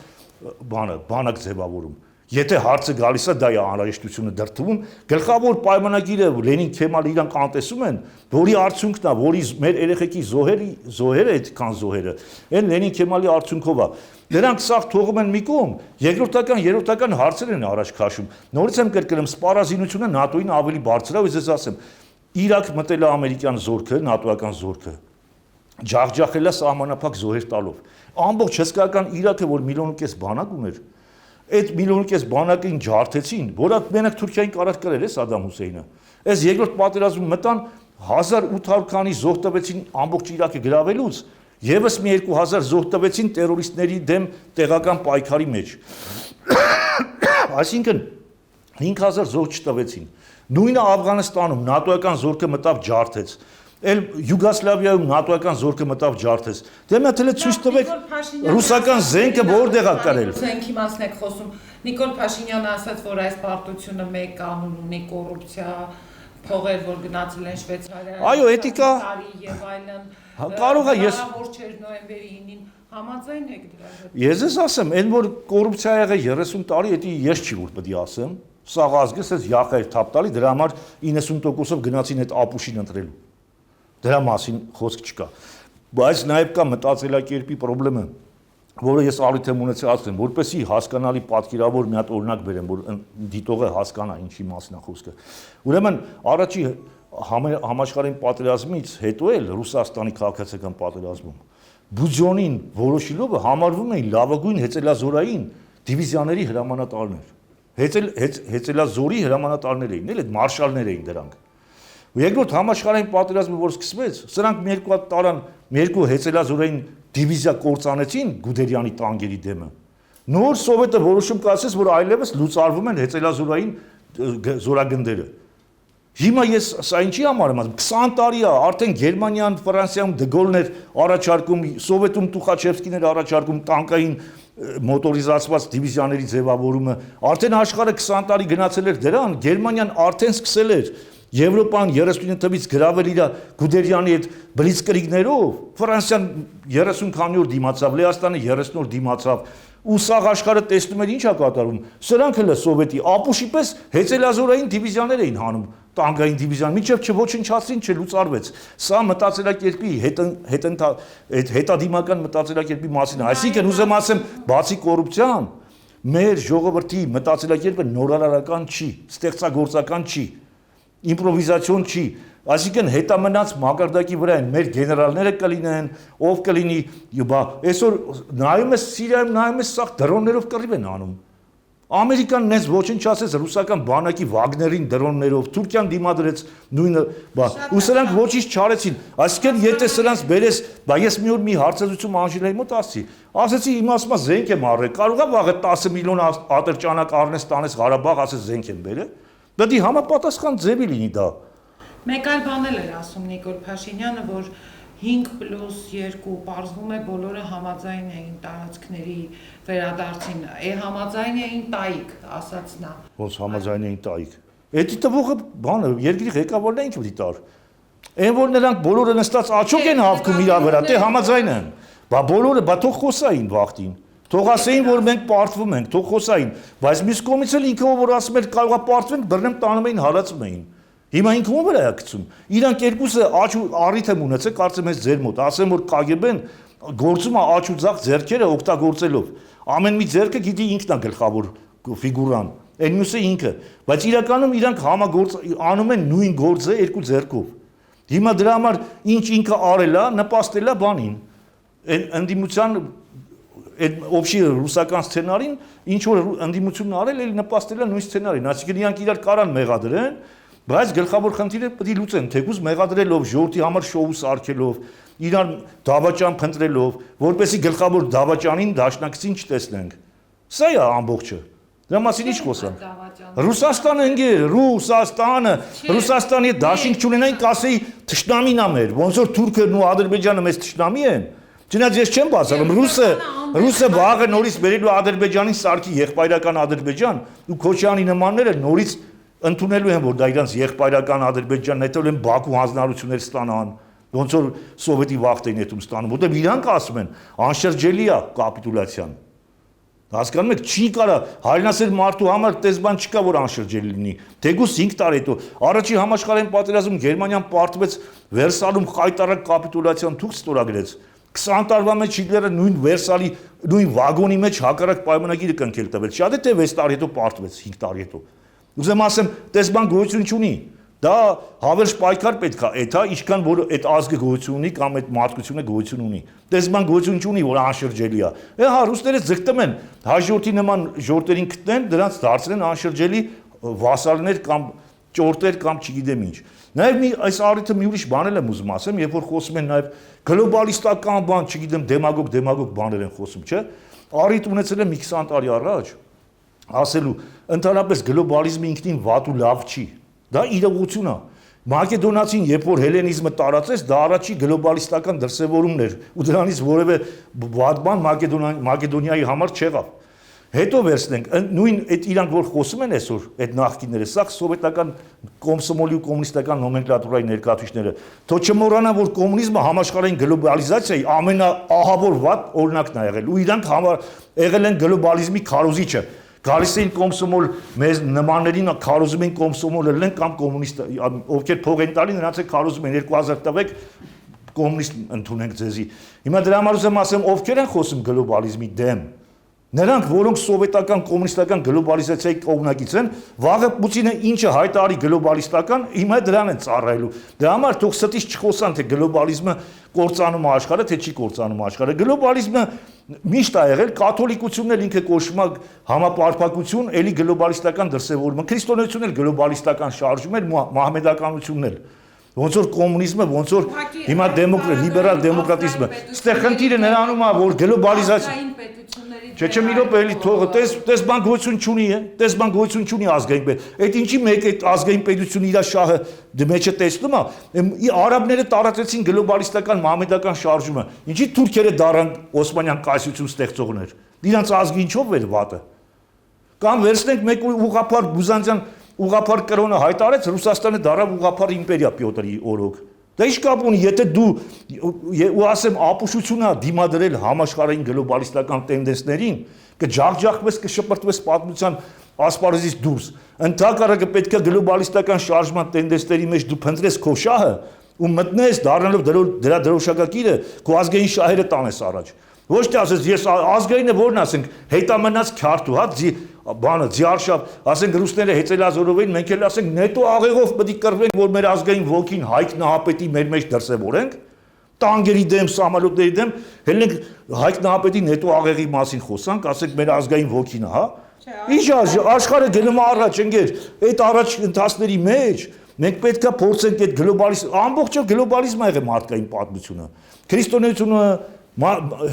բանակ ձևավորում։ Եթե հարցը գալիս է, դա է անհրաժեշտությունը դրդվում, գլխավոր պայմանագիրը Լենին Քեմալը իրանք անտեսում են, որի արդյունքն է, որի մեր երեխեքի զոհերը այդքան զոհերը, այն Լենին Քեմալի արդյունքով է։ Նրանք սաղ թողում են մի կողմ, երկրորդական, երրորդական հարցեր են առաջ քաշում։ Նորից եմ կրկնում, սպառազինությունը ՆԱՏՕ-ին ավելի բարձր է, ու ես ասեմ, Իրաք մտել է ամերիկյան զորքը, ՆԱՏՕ-ական զորքը, ջախջախել է սահմանափակ զոհեր տալով։ Ամբողջ հսկայական Իրաքը, որ 1.5 միլիոն բանակ ուներ, այդ 1.5 միլիոն բանակին ջարդեցին, որը մենակ Թուրքիային կարած կրել է Սադամ Հուսեյնը։ Այս երկրորդ պատերազմում մտան 1800 քանի զոհ տվեցին ամբողջ Իրաքը գրավելուց, եւս մի 2000 զոհ տվեցին տերորիստների դեմ տեղական պայքարի մեջ։ Այսինքն 5000 զոհ չտվեցին։ Նույնը Աֆղանստանում ՆԱՏՕ-ական զորքը մտավ ջարդեց։ Էլ Յուգոսլավիայում ՆԱՏՕ-ական զորքը մտավ ջարդեց։ Դե մտել է ցույց տվեք ռուսական զենքը որտեղ է կարել։ Զենքի մասն եք խոսում։ Նիկոլ Փաշինյանը ասաց, որ այս պարտությունը մեկ կանոն ունի կոռուպցիա, փողեր, որ գնացել են Շվեյցարիա։ Այո, էթիկա եւ այլն։ Կարող է ես որ չէր նոյեմբերի 9-ին համաձայն եք դրա հետ։ Ես ասեմ, այն որ կոռուպցիա եղել 30 տարի, դա ես չի որ պետք է ասեմ։ Սա ազգս էս յախեր թափ տալի, դրա համար 90%-ով գնացին այդ ապուշին ընտրելու։ Դրա մասին խոսք չկա։ Բայց նաև կա մտածելակերպի խնդրեմը։ որը ես առիթ եմ ունեցել ասեմ, որպեսզի հասկանալի պատկերավոր մի հատ օրինակ բերեմ, որ դիտողը հասկանա ինչի մասին է խոսքը։ Ուրեմն առաջի համաշխարհային պատերազմից հետո էլ Ռուսաստանի քաղաքացիական պատերազմում Բուջոնին որոշիլովը համարվում էին լավագույն հեծելազորային դիվիզիաների հրամանատարներ։ Հեծելազորի հրամանատարներ էին, էլ այդ մարշալներ էին դրանք։ Երկրորդ համաշխարհային պատերազմը, որ սկսվեց, սրանք մի երկու հատ տարան, մի երկու հեծելազորային դիվիզիա կործանեցին Գուդերյանի տանկերի դեմը։ Նոր սովետը որոշում կայացրեց, որ այլևս լուծարվում են հեծելազորային զորագնդերը։ Հիմա ես սա ինչի համար եմ ասում, 20 տարի է, արդեն Գերմանիան, Ֆրանսիայում Դգոլն էր առաջարկում, Սովետում Տուխաչևսկին էր առաջարկում տանկային մոտորիզացված դիվիզիաների ձևավորումը, արդեն աշխարհը 20 տարի գնացել էր դրան, Գերմանիան արդեն սկսել էր Եվրոպան 39 թվից գրավել իր Գուդերյանի այդ բլիցկրիգներով, Ֆրանսիան 30 քանի օր դիմացավ, Լեհաստանը 30 օր դիմացավ, ու սաղ աշխարհը տեսնում էր ինչ է կատարվում։ Սրանք էլ սովետի ապուշի պես հեծելազորային դիվիզիաներ էին հանում, տանկային դիվիզիան, մինչև չոչնչացրին, չլուծարվեց։ Սա մտածելակերպի հետադիմական մտածելակերպի մասին է։ Այսինքն ուզեմ ասեմ, բացի կոռուպցիան, մեր ժողովրդի մտածելակերպը նորարարական չի, ստեղծագործական չի, իմպրովիզացիոն չի, այսինքն հետամնաց մակարդակի վրա են մեր գեներալները կլինեն, ով կլինի, այսօր նայում ես Սիրիայում, նայում ես սաղ դրոններով կռիվ են անում։ Ամերիկան նենց ոչնչացրեց ռուսական բանակի Վագներին դրոններով, Թուրքիան դիմադրեց նույնը, ու սրանք ոչինչ չարեցին։ Այսինքն եթե սրանց բերես, ես մի օր մի հարցազրույցում Անժելայի մոտ ասեցի, իմ ասում զենք եմ առել, կարող է վաղը 10 միլիոն ատրճանակ առնես, տանես Ղարաբաղ, ասես զենք եմ բերել։ Դա համապատասխան ձևի լինի դա։ Մեկ այլ բան էլ էր ասում Նիկոլ Փաշինյանը, որ 5+2 պարզվում է բոլորը համաձայն էին տարածքների վերադարձին, համաձայն էին տայիկ, ասաց նա։ Ոնց համաձայն էին տայիկ։ Էդի տվողը բանը, երկրի ղեկավարն է ինչ պիտի տար։ Այն որ նրանք բոլորը նստած աչոք են հավքում իր վրա, թե համաձայն են։ Բոլորը, թող խոսային վախտին։ Թող ասեին, որ մենք պարտվում ենք, թող խոսային, բայց մյուս կողմից էլ ինքը որ ասում էր կարող է պարտվենք, բռնեմ տանում էին, հալածում էին։ Հիմա ինքը ո՞վ վրա է գցում։ Իրանք երկուսը առիթ եմ ունեցել, կարծեմ ես ձեր մոտ, ասեմ որ KGB-ն գործում է աչ ու ձախ ձեռքերը օգտագործելով։ Ամեն մի ձեռքը գիտի ինքն է գլխավոր ֆիգուրան, այն մյուսը ինքը, բայց իրականում իրանք անում են նույն գործը երկու ձեռքով։ Հիմա դրա համար ինչ ինքը արել է, նպաստել է բանին։ Այն ընդդիմության այդ օբշի ռուսական սցենարին ինչ որ ընդդիմությունն արել է նպաստել է նույն սցենարին, այսինքն իրանք իրար կարան մեղադրեն, բայց գլխավոր խնդիրը պետք է լուծեն, թեկուզ մեղադրելով, ժողովրդի համար շոու սարքելով, իրար դավաճան փնտրելով, որպեսզի գլխավոր դավաճանին դաշնակցին չտեսնենք։ Սա է ամբողջը։ Դրա մասին ինչ խոսանք։ Ռուսաստանը ընկեր, Ռուսաստանի դաշինք չունենային, կասեի թշնամին է մեր, ոնց որ Թուրքն ու Ադրբեջանը մեզ թշնամի են։ Չնայած ես չեմ բացառում, ռուսը վաղը նորից բերելու Ադրբեջանին սարքի եղբայրական Ադրբեջան ու Քոչյանի նմանները նորից ընդունելու են, որ դա իրանց եղբայրական Ադրբեջանն հետո են Բաքու հանձնարարություններ ստանան, ոնց որ սովետի վաղտ էին հետում ստանում, որտեղ իրանք ասում են, անշրջելի է կապիտուլյացիան։ Հասկանում եք, չի կարա հայրենասեր մարդու համար տեսբան չկա, որ անշրջելի լինի։ Թեկուզ 5 տարի հետո առաջի համաշխարհային պատերազմում Գերմանիան պարտվեց Վերսալում խայտարակ կապիտուլյացիան թուղթ ստորագրեց։ 20 տարվա մեջ Հիտլերը նույն Վերսալի նույն վագոնի մեջ հակառակ պայմանագիրը կնքել տվեց։ Շատ է թե 6 տարի հետո պարտվեց, 5 տարի հետո։ Ուզեմ ասեմ, տեսբան գոյություն չունի։ Դա հավերժ պայքար պետք է, այդ ինչքան որ այդ ազգը գոյություն ունի կամ այդ մարդկությունը գոյություն ունի։ Տեսբան գոյություն չունի, որ անշրջելի է։ Հա, ռուսները ձգտում են հաջորդի նման ժողովրդերին գտնեն, դրանց դարձնեն անշրջելի վասալներ կամ ճորտեր կամ չգիտեմ ինչ։ Նաև մի այս առիթը մի ուրիշ բան եմ ուզում ասեմ, երբ որ խոսում են նաև գլոբալիստական բան, չգիտեմ, դեմագոգ բաներ են խոսում, չէ՞։ Առիթ ունեցել եմ մի 20 տարի առաջ ասելու, ընդհանրապես գլոբալիզմը ինքնին վատ ու լավ չի։ Դա իրողություն է։ Մակեդոնացին, երբ որ հելենիզմը տարածեց, դա առաջի գլոբալիստական դրսևորումն էր, ու դրանից որևէ վատ բան Մակեդոնիայի համար չեղավ։ Հետո վերցնենք, նույն այդ իրանք որ խոսում են այսօր, այդ նախկինները, սա սովետական կոմսոմոլի ու կոմունիստական նոմենկլատուրայի ներկայացուցիչները, թող չմոռանա, որ կոմունիզմը համաշխարհային գլոբալիզացիայի ամենաահավոր վատ օրինակն է եղել, ու իրանք եղել են գլոբալիզմի քարոզիչը։ Գալիս էին կոմսոմոլ, մեզ նմաններին քարոզում են կոմսոմոլը լինեն կամ կոմունիստ, ովքեր փող են տալի, նրանց է քարոզում են 2000 տվեք, կոմունիստ ընդունենք ձեզի։ Հիմա դրա համար ուզեմ ասեմ, ովքեր են խոսում գլոբալիզմի դեմ։ Նրանք, որոնք սովետական կոմունիստական գլոբալիզացիայի կողմնակից են, վաղը Պուտինը ինչը հայտարարի գլոբալիստական, հիմա դրան են ծառայելու։ Դրա համար թող ստից չխոսան, թե գլոբալիզմը կործանում է աշխարհը, թե չի կործանում աշխարհը։ Գլոբալիզմը միշտ ա եղել, կաթոլիկությունն էլ ինքը կոչվում է համապարփակություն, էլի գլոբալիստական դրսևորումը։ Քրիստոնեությունն էլ գլոբալիստական շարժում էր, մահմեդականությունն էլ։ Ոնց որ կոմունիզմը, ոնց որ հիմա լիբերալ դեմոկրատիզմը։ Ստեղ խնդիրը նրանում է, որ գլոբալիզացիա Չէ, մի րոպե էլի թողը, տես բան գոյություն չունի, տես բան գոյություն չունի ազգային պետ։ Այդ ինչի մեկ այդ ազգային պետությունը իր շահը մեջը տեսնում է, արաբները տարածեցին գլոբալիստական մահմեդական շարժումը։ Ինչի թուրքերը դառան Օսմանյան կայսրություն ստեղծողներ։ Իրանց ազգի ինչով էր վատը։ Կամ վերցնենք մեկ ուղղափառ Բյուզանդիան ուղղափառ կրոնը հայտարարեց, Ռուսաստանը դառավ ուղղափառ իմպերիա Պյոտրի օրոք։ Դա ինչ կապ ունի, եթե դու ու ասեմ ապուշությունա դիմադրել համաշխարհային գլոբալիստական տենդենսներին, կջախջախվես, կշպրտվես պատմության ասպարեզից դուրս։ Ընդհակառակը պետք է գլոբալիստական շարժման տենդենսների մեջ դու փնտրես քո շահը ու մտնես դառնալով դրա դրոշակակիրը քո ազգային շահերը տանես առաջ։ Ոչ թե ասես ես ազգայինը որն ասենք հետամնաց քյարթու, հա, բանը ձիարշավ, ասենք ռուսները հեծելազորով էին, մենք էլ ասենք նետո աղեղով պետք է կռվենք, որ մեր ազգային ոգին Հայկ Նահապետի մեր մեջ դրսևորենք, տանկերի դեմ, սամալյոտների դեմ, հելնենք Հայկ Նահապետի նետո աղեղի մասին խոսանք, ասենք մեր ազգային ոգին է, հա։ Ինչ աշխարհը գնում է առաջ, ընկեր, այդ առաջ ընթացների մեջ մենք պետք է փորձենք այդ գլոբալիզմ, ամբողջ գլոբալիզմը եղել մարդկային պատմությունը։ Քրիստոնեությունը,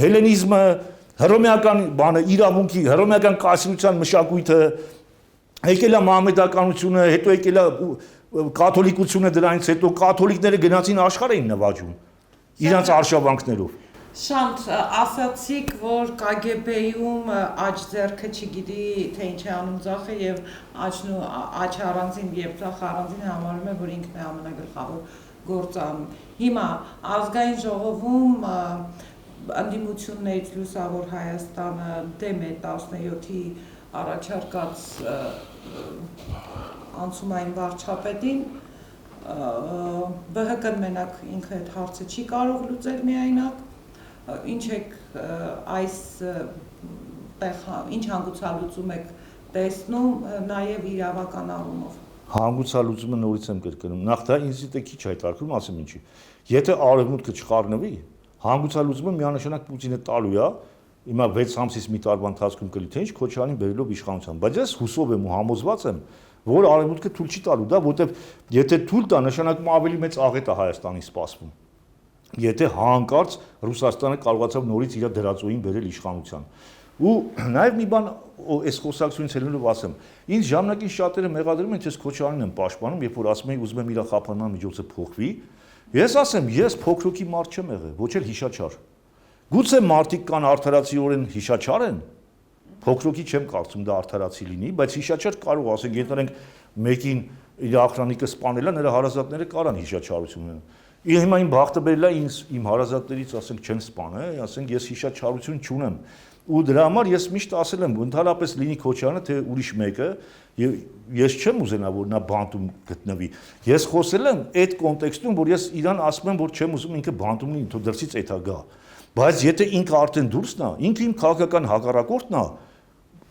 հելենիզմը, հռոմեական բանը, իրավունքի, հռոմեական կայսրության մշակույթը, եկել է մահմեդականությունը, հետո եկել է կաթոլիկությունը դրանից հետո կաթոլիկները գնացին աշխարհ էին նվաճում իրանց արշավանքներով։ Շանթ, ասացիք, որ KGB-ում աջ ձեռքը չգիտի, թե ինչ է անում ձախը եւ աչն ու աչ առանձին եւ ձախ առանձին համարում է, որ ինքն է ամենագլխավոր գործը։ Հիմա ազգային ժողովում անդիմություններից լուսավոր Հայաստանը դեմ է 17-ի առաջարկած անցումային վարչապետին, ԲՀԿ-ն մենակ ինքը այդ հարցը չի կարող լուծել միայնակ, ինչ եք այս ինչ հանգուցալուծում եք տեսնում նաև իրավական առումով։ Հանգուցալուծումը նորից եմ կրկնում, նախ դա ինձ դե քիչ հայտարարում, ասեմ ինչի։ Եթե արևմուտքը չխառնվի, հանգուցալուծումը միանշանակ Պուտինը տալու է, հիմա 6 ամսից մի տարվա ընթացքում կլի թե ինչ Քոչարյանին բերելով իշխանության, բայց ես հուսով եմ ու համոզված եմ, որ արևմուտքը թույլ չի տալու դա, որտեվ եթե թույլ տա, նշանակում ավելի մեծ աղետ է Հայաստանին սպասվում։ Եթե հանկարծ Ռուսաստանը կարողացավ նորից իր դրածոյին բերել իշխանության։ Ու նաև մի բան այս խոսակցությունից ելնելով ասեմ, ինձ ժամանակին շատերը մեղադրում են, թե Քոչարյանին եմ պաշտպանում, երբ որ ասում են ուզում եմ իր խափանման միջոցը փոխվի, ես ասեմ, ես փոքրուկի մարդ չեմ եղել, ոչ էլ հիշաչար։ Գուցե մարդիկ կան արդարացիորեն հիշաչար են, փոքրուկի չեմ կարծում դա արդարացի լինի, բայց հիշաչար կարող ասենք, եթե մեկին իր ախրանիկը սպանել է, նրա հարազատները կարան հիշաչարություն ունենան։ Հիմա իմ բախտը բերել է ինձ իմ հարազատներից ասենք չեն սպանել, ասենք ես հիշաչարություն չունեմ։ Ու դրա համար ես միշտ ասել եմ, ընդհանրապես լինի Քոչարյանը, թե ուրիշ մեկը, ես չեմ ուզենա, որ նա բանտում գտնվի։ Ես խոսել եմ այդ կոնտեքստում, որ ես իրան ասում եմ, որ չեմ ուզում ինքը բանտում լինի, թող դրսից էթա գա։ Բայց եթե ինքը արդեն դուրսն է, ինքը իմ քաղաքական հակառակորդն է,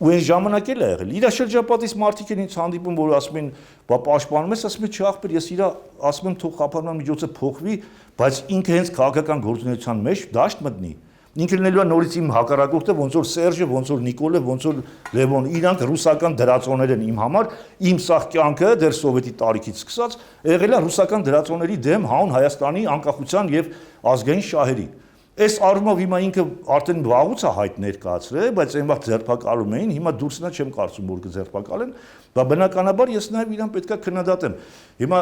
ու այն ժամանակ էլ է եղել։ Իր շրջապատից մարդիկ են ինձ հանդիպում, որ ասում են, բա պաշտպանում ես, ասում եմ, չի ախպեր, ես իր ասում եմ, թող խափանման միջոցը փոխվի, բայց ինքը հենց քաղաքական գործունեության մեջ դաշտ մտնի։ Ինքը լինելու է նորից իմ հակառակորդը, ոնց որ Սերժը, ոնց որ Նիկոլը, ոնց որ Լևոն, իրանք ռուսական դրածոներ են իմ համար, իմ սաղ կյանքը դեռ սովետի տարիքից սկսած եղել է ռուսական դրածոների դեմ հանուն Հայաստանի անկախության եւ ազգային շահերի։ Այս առումով հիմա ինքը արդեն վաղուց է հայտ ներկայացրել, բայց այն վաղ ձերբակալում էին, հիմա դուրսնա չեմ կարծում, որ կձերբակալեն, բա բնականաբար ես նաև իրան պետքա քննադատեմ։ Հիմա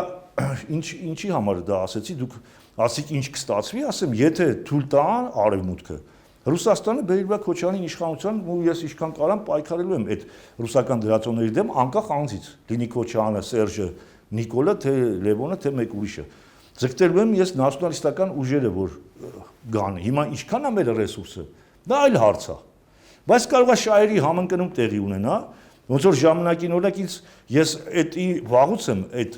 ինչի համար դա ասեցի, դուք ասիք ինչ կստացվի, ասեմ, եթե թույլ տան արևմուտքը, Ռուսաստանը բերիլվա Քոչարյանին իշխանության, ու ես ինչքան կարամ պայքարելու եմ այդ ռուսական դրածոների դեմ, անկախ անձից, լինի Քոչարյանը, Սերժը, Նիկոլը, թե Լևոնը, թե մեկ ուրիշը։ Ձգտելու եմ ես նացիոնալիստական ուժերը, որ գան։ Հիմա ինչքան է մեր ռեսուրսը, դա այլ հարց է։ Բայց կարող է շահերի համընկնում տեղի ունենա, ոնց որ ժամանակին օրինակ ինձ ես էդի վաղուց եմ այդ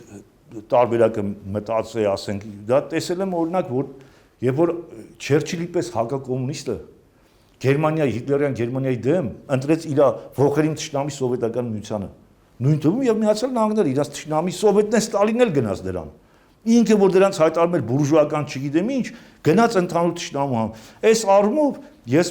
տարբերակը մտածել, ասենք, դա տեսել եմ օրինակ, որ երբ որ Չերչիլի պես հակակոմունիստը Գերմանիայի Հիտլերյան Գերմանիայի դեմ ընտրեց իր ողերին թշնամի սովետական միությանը։ Նույն թվում եւ Միացյալ Նահանգները իրաց թշնամի սովետն է Ստալինն էլ գնաց դրան։ Ինքը որ դրանց հայտարարում էր բուրժուական չգիտեմ ինչ, գնաց ընդհանուր թշնամու համ։ Այս առումով ես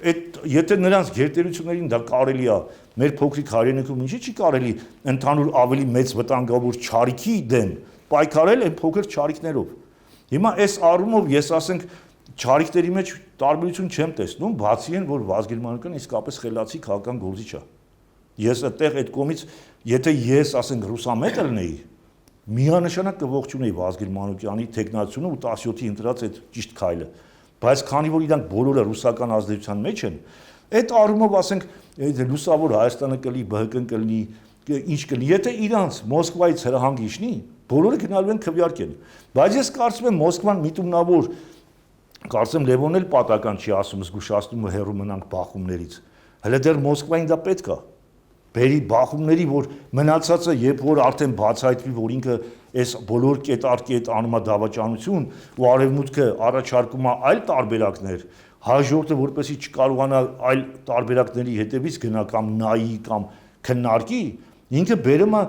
այդ եթե նրանց գերտերություններին դա կարելի է, մեր փոքրիկ հայրենիքում ինչի՞ չի կարելի ընդհանուր ավելի մեծ վտանգավոր չարիքի դեմ պայքարել այն փոքր չարիքներով։ Հիմա այս առումով ես ասենք չարիքների մեջ տարբերություն չեմ տեսնում, բացի այն որ Վազգեն իսկապես խելացի քաղաքական գործիչ է։ Ես այդտեղ այդ կողմից, եթե ես ասենք ռուսամետ լինեի, միանշանակ կողջունեի Վազգեն Մանուկյանի տեխնացիությունը ու 17-ի ընտրած այդ ճիշտ քայլը։ Բայց քանի որ իրանք բոլորը ռուսական ազդեցության մեջ են, այդ առումով ասենք լուսավոր Հայաստանը կլի, ԲՀԿ-ն կլինի, ինչ կլինի, եթե իրանց Մոսկվայից հրահանգ իշնի, բոլորը գնալու են քվեարկեն։ Բայց ես կարծում եմ Մոսկվան միտումնավոր, կարծեմ Լևոնն էլ պատական չի ասում, զգուշացնում ու հեռու մնանք բախումներից։ Հələ դեռ Մոսկվային դա պետք է։ Բերի բախումների, որ մնացածը երբ որ արդեն բացահայտվի, որ ինքը այս բոլոր կետարկի այդ անումա դավաճանություն ու արևմուտքը առաջարկում է այլ տարբերակներ, հաջորդը որպեսի չկարողանա այլ տարբերակների հետևից գնա կամ նայի կամ քննարկի, ինքը բերում է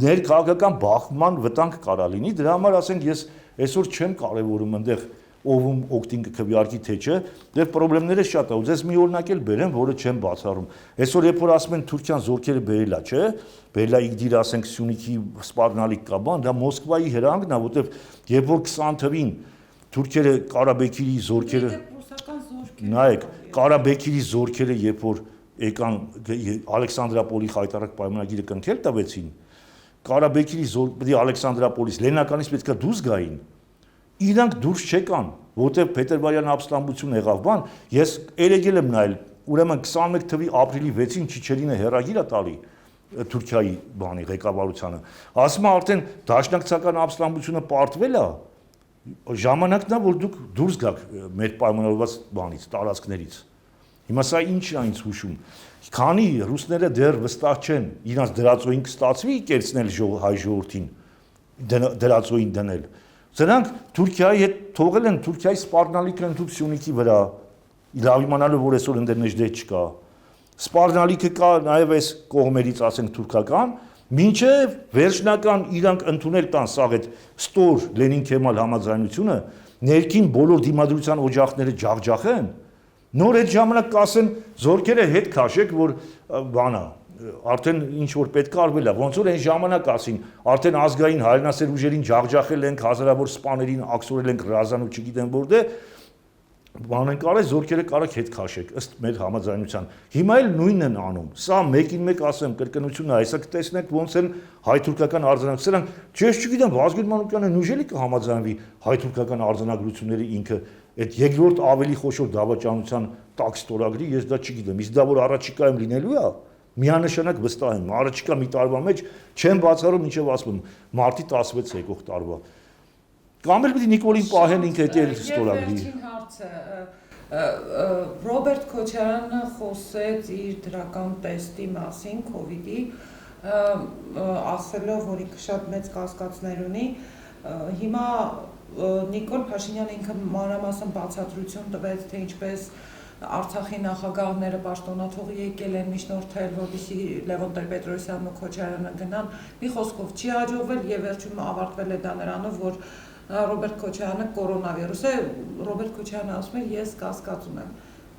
ներքաղաքական բախման վտանգ կարա լինի, դրա համար ասենք ես այսօր չեմ կարևորում այնտեղ ով օգտին կքվեարկի թե չէ, դեռ խնդիրները շատ է, ու ձեզ մի օրինակ էլ բերեմ, որը չեմ բացառում։ Այսօր երբ որ ասում են Թուրքիան զորքերը բերել է, չէ, բերել է Իգդիր, ասենք Սյունիքի սպառնալիք կա, բան, դա Մոսկվայի հրահանգն է, որտեվ երբ որ 20 թվին Թուրքերը Ղարաբեքիրի զորքերը նայեք, Ղարաբեքիրի զորքերը երբ որ եկան Ալեքսանդրապոլի խայտարակ պայմանագիրը կնքել տվեցին, Ղարաբեքիրի զորքերի Ալեքսանդրապոլից Լեննականից պետք է դուրս գային։ Իրանք դուրս չեկան, որտեղ Փետրվարյան ապստամբություն եղավ բան, ես երեգել եմ նայել, ուրեմն 21 թվականի ապրիլի 6-ին Չիչերինը հեռագիր է տալի Թուրքիայի բանի ղեկավարությանը։ Ասում է արդեն դաշնակցական ապստամբությունը պարտվել է, ժամանակն է որ դուք դուրս գաք մեր պայմանավորված բանից, տարածքներից։ Հիմա սա ինչ է ինձ հուշում։ Քանի ռուսները դեռ վստահ չեն, իրանց դրածոյին կստացվի կերցնել հայ ժողովրդին, դրածոյին դնել։ Սրանք Թուրքիայի հետ թողել են Թուրքիայի սպառնալիքը ընդհանուր Սյունիքի վրա, լավ իմանալով որ այսօր ընդեր Նեժդեհ չկա։ Սպառնալիքը կա նաև այս կողմերից ասենք թուրքական, մինչև վերջնական իրանք ընդունել տան սաղ այդ ստոր Լենին-Քեմալ համաձայնությունը, ներքին բոլոր դիմադրության օջախները ջախջախեն, նոր այդ ժամանակ կասեն զորքերը հետ քաշեք, որ բանա արդեն ինչ որ պետք է արվել է, ոնց որ այն ժամանակ ասին, արդեն ազգային հայրենասեր ուժերին ջախջախել ենք, հազարավոր սպաներին աքսորել ենք ռազան ու չգիտեմ որտեղ, բան են կարել զորքերը կարակ հետ քաշեք ըստ մեր համաձայնության։ Հիմա էլ նույնն են անում։ Սա մեկին մեկ ասեմ, կրկնությունն է, այսա կտեսնեք ոնց են հայ-թուրքական արձանագրությունները, սրանք ես չգիտեմ, Վազգեն Մանուկյանը նույնժելի կհամաձայնվի հայ-թուրքական արձանագրությունների ինքը այդ երկրորդ ավելի խոշոր դավաճանության տակ ստորագրի, ես դա չգիտեմ։ Իսկ դա որ առաջիկայում լինելու է, միանշանակ վստահ եմ, առաջիկա մի տարվա մեջ չեմ բացառում, ինչև ասում եմ, մարտի 16 եկող տարվա։ Կամ էլ պիտի Նիկոլին պահեն ինքը հետ էլ ստորագրի։ Վերջին հարցը Ռոբերտ Քոչարյանը խոսեց իր դրական տեստի մասին COVID-ի, ասելով, որ ինքը շատ մեծ կասկածներ ունի։ Հիմա Նիկոլ Փաշինյանը ինքը մանրամասն բացատրություն տվեց, թե ինչպես Արցախի նախագահները պաշտոնաթող եկել են միջնորդել, որպեսզի Լևոն Տեր-Պետրոսյանն ու Քոչարյանը գնան։ Մի խոսքով չի հաջողվել եւ վերջում ավարտվել է դա նրանով, որ Ռոբերտ Քոչարյանը կորոնավիրուս է, Ռոբերտ Քոչարյանը ասում է ես կասկածում եմ։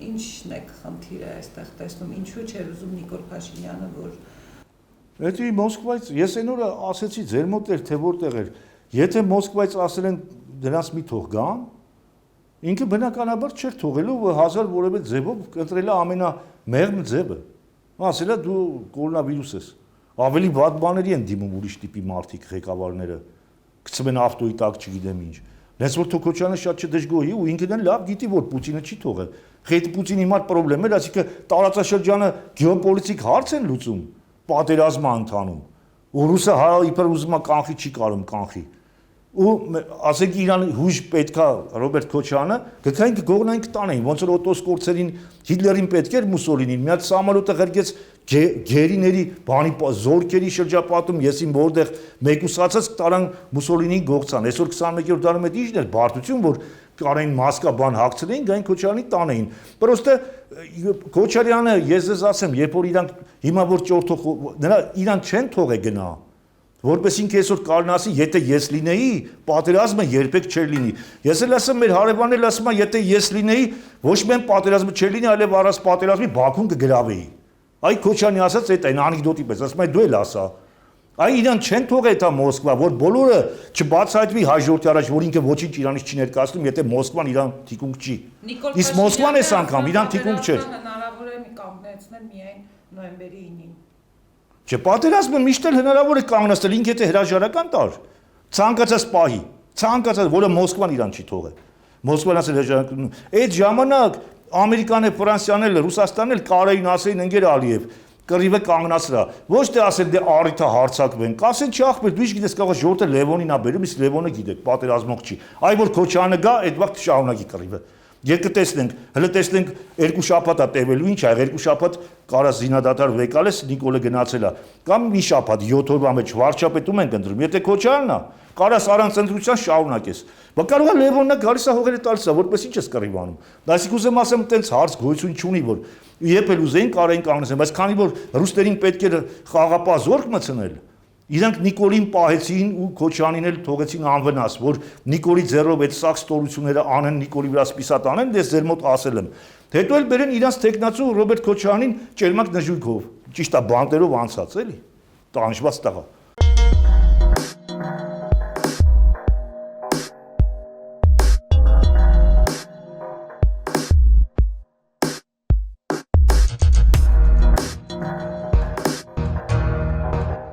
Ինչն է խնդիրը այստեղ տեսնում, ինչու չէր ուզում Նիկոլ Փաշինյանը, որ Էդի Մոսկվայից ես այն օրը ասեցի ձեր մոտ էր, թե որտեղ էր։ Եթե Մոսկվայից ասել են դրանց մի թող գան, ինքը բնականաբար չէր թողելու, հազար որևէ ձևով կընտրել է ամենամեղմ ձևը։ Ասել է դու կորոնավիրուս ես։ Ավելի վատ բաների են դիմում ուրիշ տիպի մարդիկ, ղեկավարները, գցում են ավտոյի տակ, չգիտեմ ինչ։ Դες որ Քոչարյանը շատ չդժգոհի ու ինքն էլ լավ գիտի, որ Պուտինը չի թողել։ Խեյթ Պուտինի համար խնդրեմ էր, ասիկա տարածաշրջանը գեոպոլիտիկ հարց են լուծում, պատերազմ է ընթանում։ Ու ռուսը իբր ուզում է կանխի չի կարող կանխի։ Ու ասենք իրան հույժ պետքա Ռոբերտ Քոչարյանը գքային կգողնային կտանային ոնց որ օտոսկորցերին Հիտլերին պետք էր Մուսոլինին մի հատ սամոլոտը ղրկեց գերիների բանի զորքերի շրջապատում եսին որտեղ մեկուսացած տարան Մուսոլինին գողցան այսօր 21-րդ դարում այդ ինչն էր բարդություն որ կարային մասկաբան հագցնեին, գային Քոչարյանի տանեին։ Պրոստը Քոչարյանը, ես ձեզ ասեմ, երբ որ իրանք հիմա որ ճորթող նրա իրան չեն թողե գնա, որպես ինքը այսօր կարն ասի, եթե ես լինեի, պատերազմը երբեք չէր լինի։ Ես էլ ասեմ, մեր հարևանն էլ ասում է, եթե ես լինեի, ոչ միայն պատերազմը չէր լինի, այլև առանց պատերազմի Բաքուն կգրավեի։ Այ Քոչարյանի ասած այդ այն անեկդոտի պես, ասում է դու էլ ասա։ Այ իրան չեն թողե դա Մոսկվա, որ բոլորը չբացահայտվի հաջորդի առաջ, որ ինքը ոչինչ իրանից չի ներկայացնում, եթե Մոսկվան իրան թիկունք չի։ Իսկ Մոսկվան էս անգամ իրան թիկունք չէր։ Հնարավոր է կանգնեցնել միայն նոյեմբերի 9-ին։ Չէ, պատերազմը միշտ էլ հնարավոր է կանգնեցնել, ինքը եթե հրաժարական տար, ցանկացած պահի, ցանկացած, որը Մոսկվան իրան չի թողել։ Մոսկվան ասել հրաժարական, այդ ժամանակ Ամերիկան է, Ֆրանսիան էլ, Ռուսաստանն էլ կարային ասեին ընկեր Ալիև, կռիվը կանգնացրա։ Ոչ թե ասել դե առիթը հարցակվենք, ասեն չի ախպեր, դու ինչ գիտես կարող ժողովուրդը Լևոնին ա բերում, իսկ Լևոնը գիտեք, պատերազմող չի։ Այ որ Քոչարյանը գա, այդ վաղ շարունակի կռիվը։ Եկը տեսնենք, հələ տեսնենք 2 շաբաթ է տևելու, ինչ է, 2 շաբաթ կարա զինադադար վեկալես, Նիկոլը գնացել է։ Կամ մի շաբաթ 7 օրվա մեջ վարչապետում ենք ընտրում։ Եթե Քոչարյանն է, կարաս առանց ընտրության շարունակես։ Բա կարող է Լևոնն է գալիս է հողերը տալիս է, որպես ինչ ես կռիվ անում։ Այսինքն ուզեմ ասեմ, տենց հարց գոյություն չունի, որ երբ էլ ուզեին կարային կանգնեցնել, բայց քանի որ ռուսներին պետք էր խաղապահ զորք մտցնել, իրանք Նիկոլին պահեցին ու Քոչարյանին էլ թողեցին անվնաս, որ Նիկոլի ձեռով այդ սաքս տորությունները անեն, Նիկոլի վրա սպիսատ անեն, դες ձեր մոտ ասել եմ։ Հետո էլ բերեն իրանց տեխնացու Ռոբերտ Քոչարյանին ճերմակ նժույգով, ճիշտ է բանտերով անցած էլի, տանջված տղա։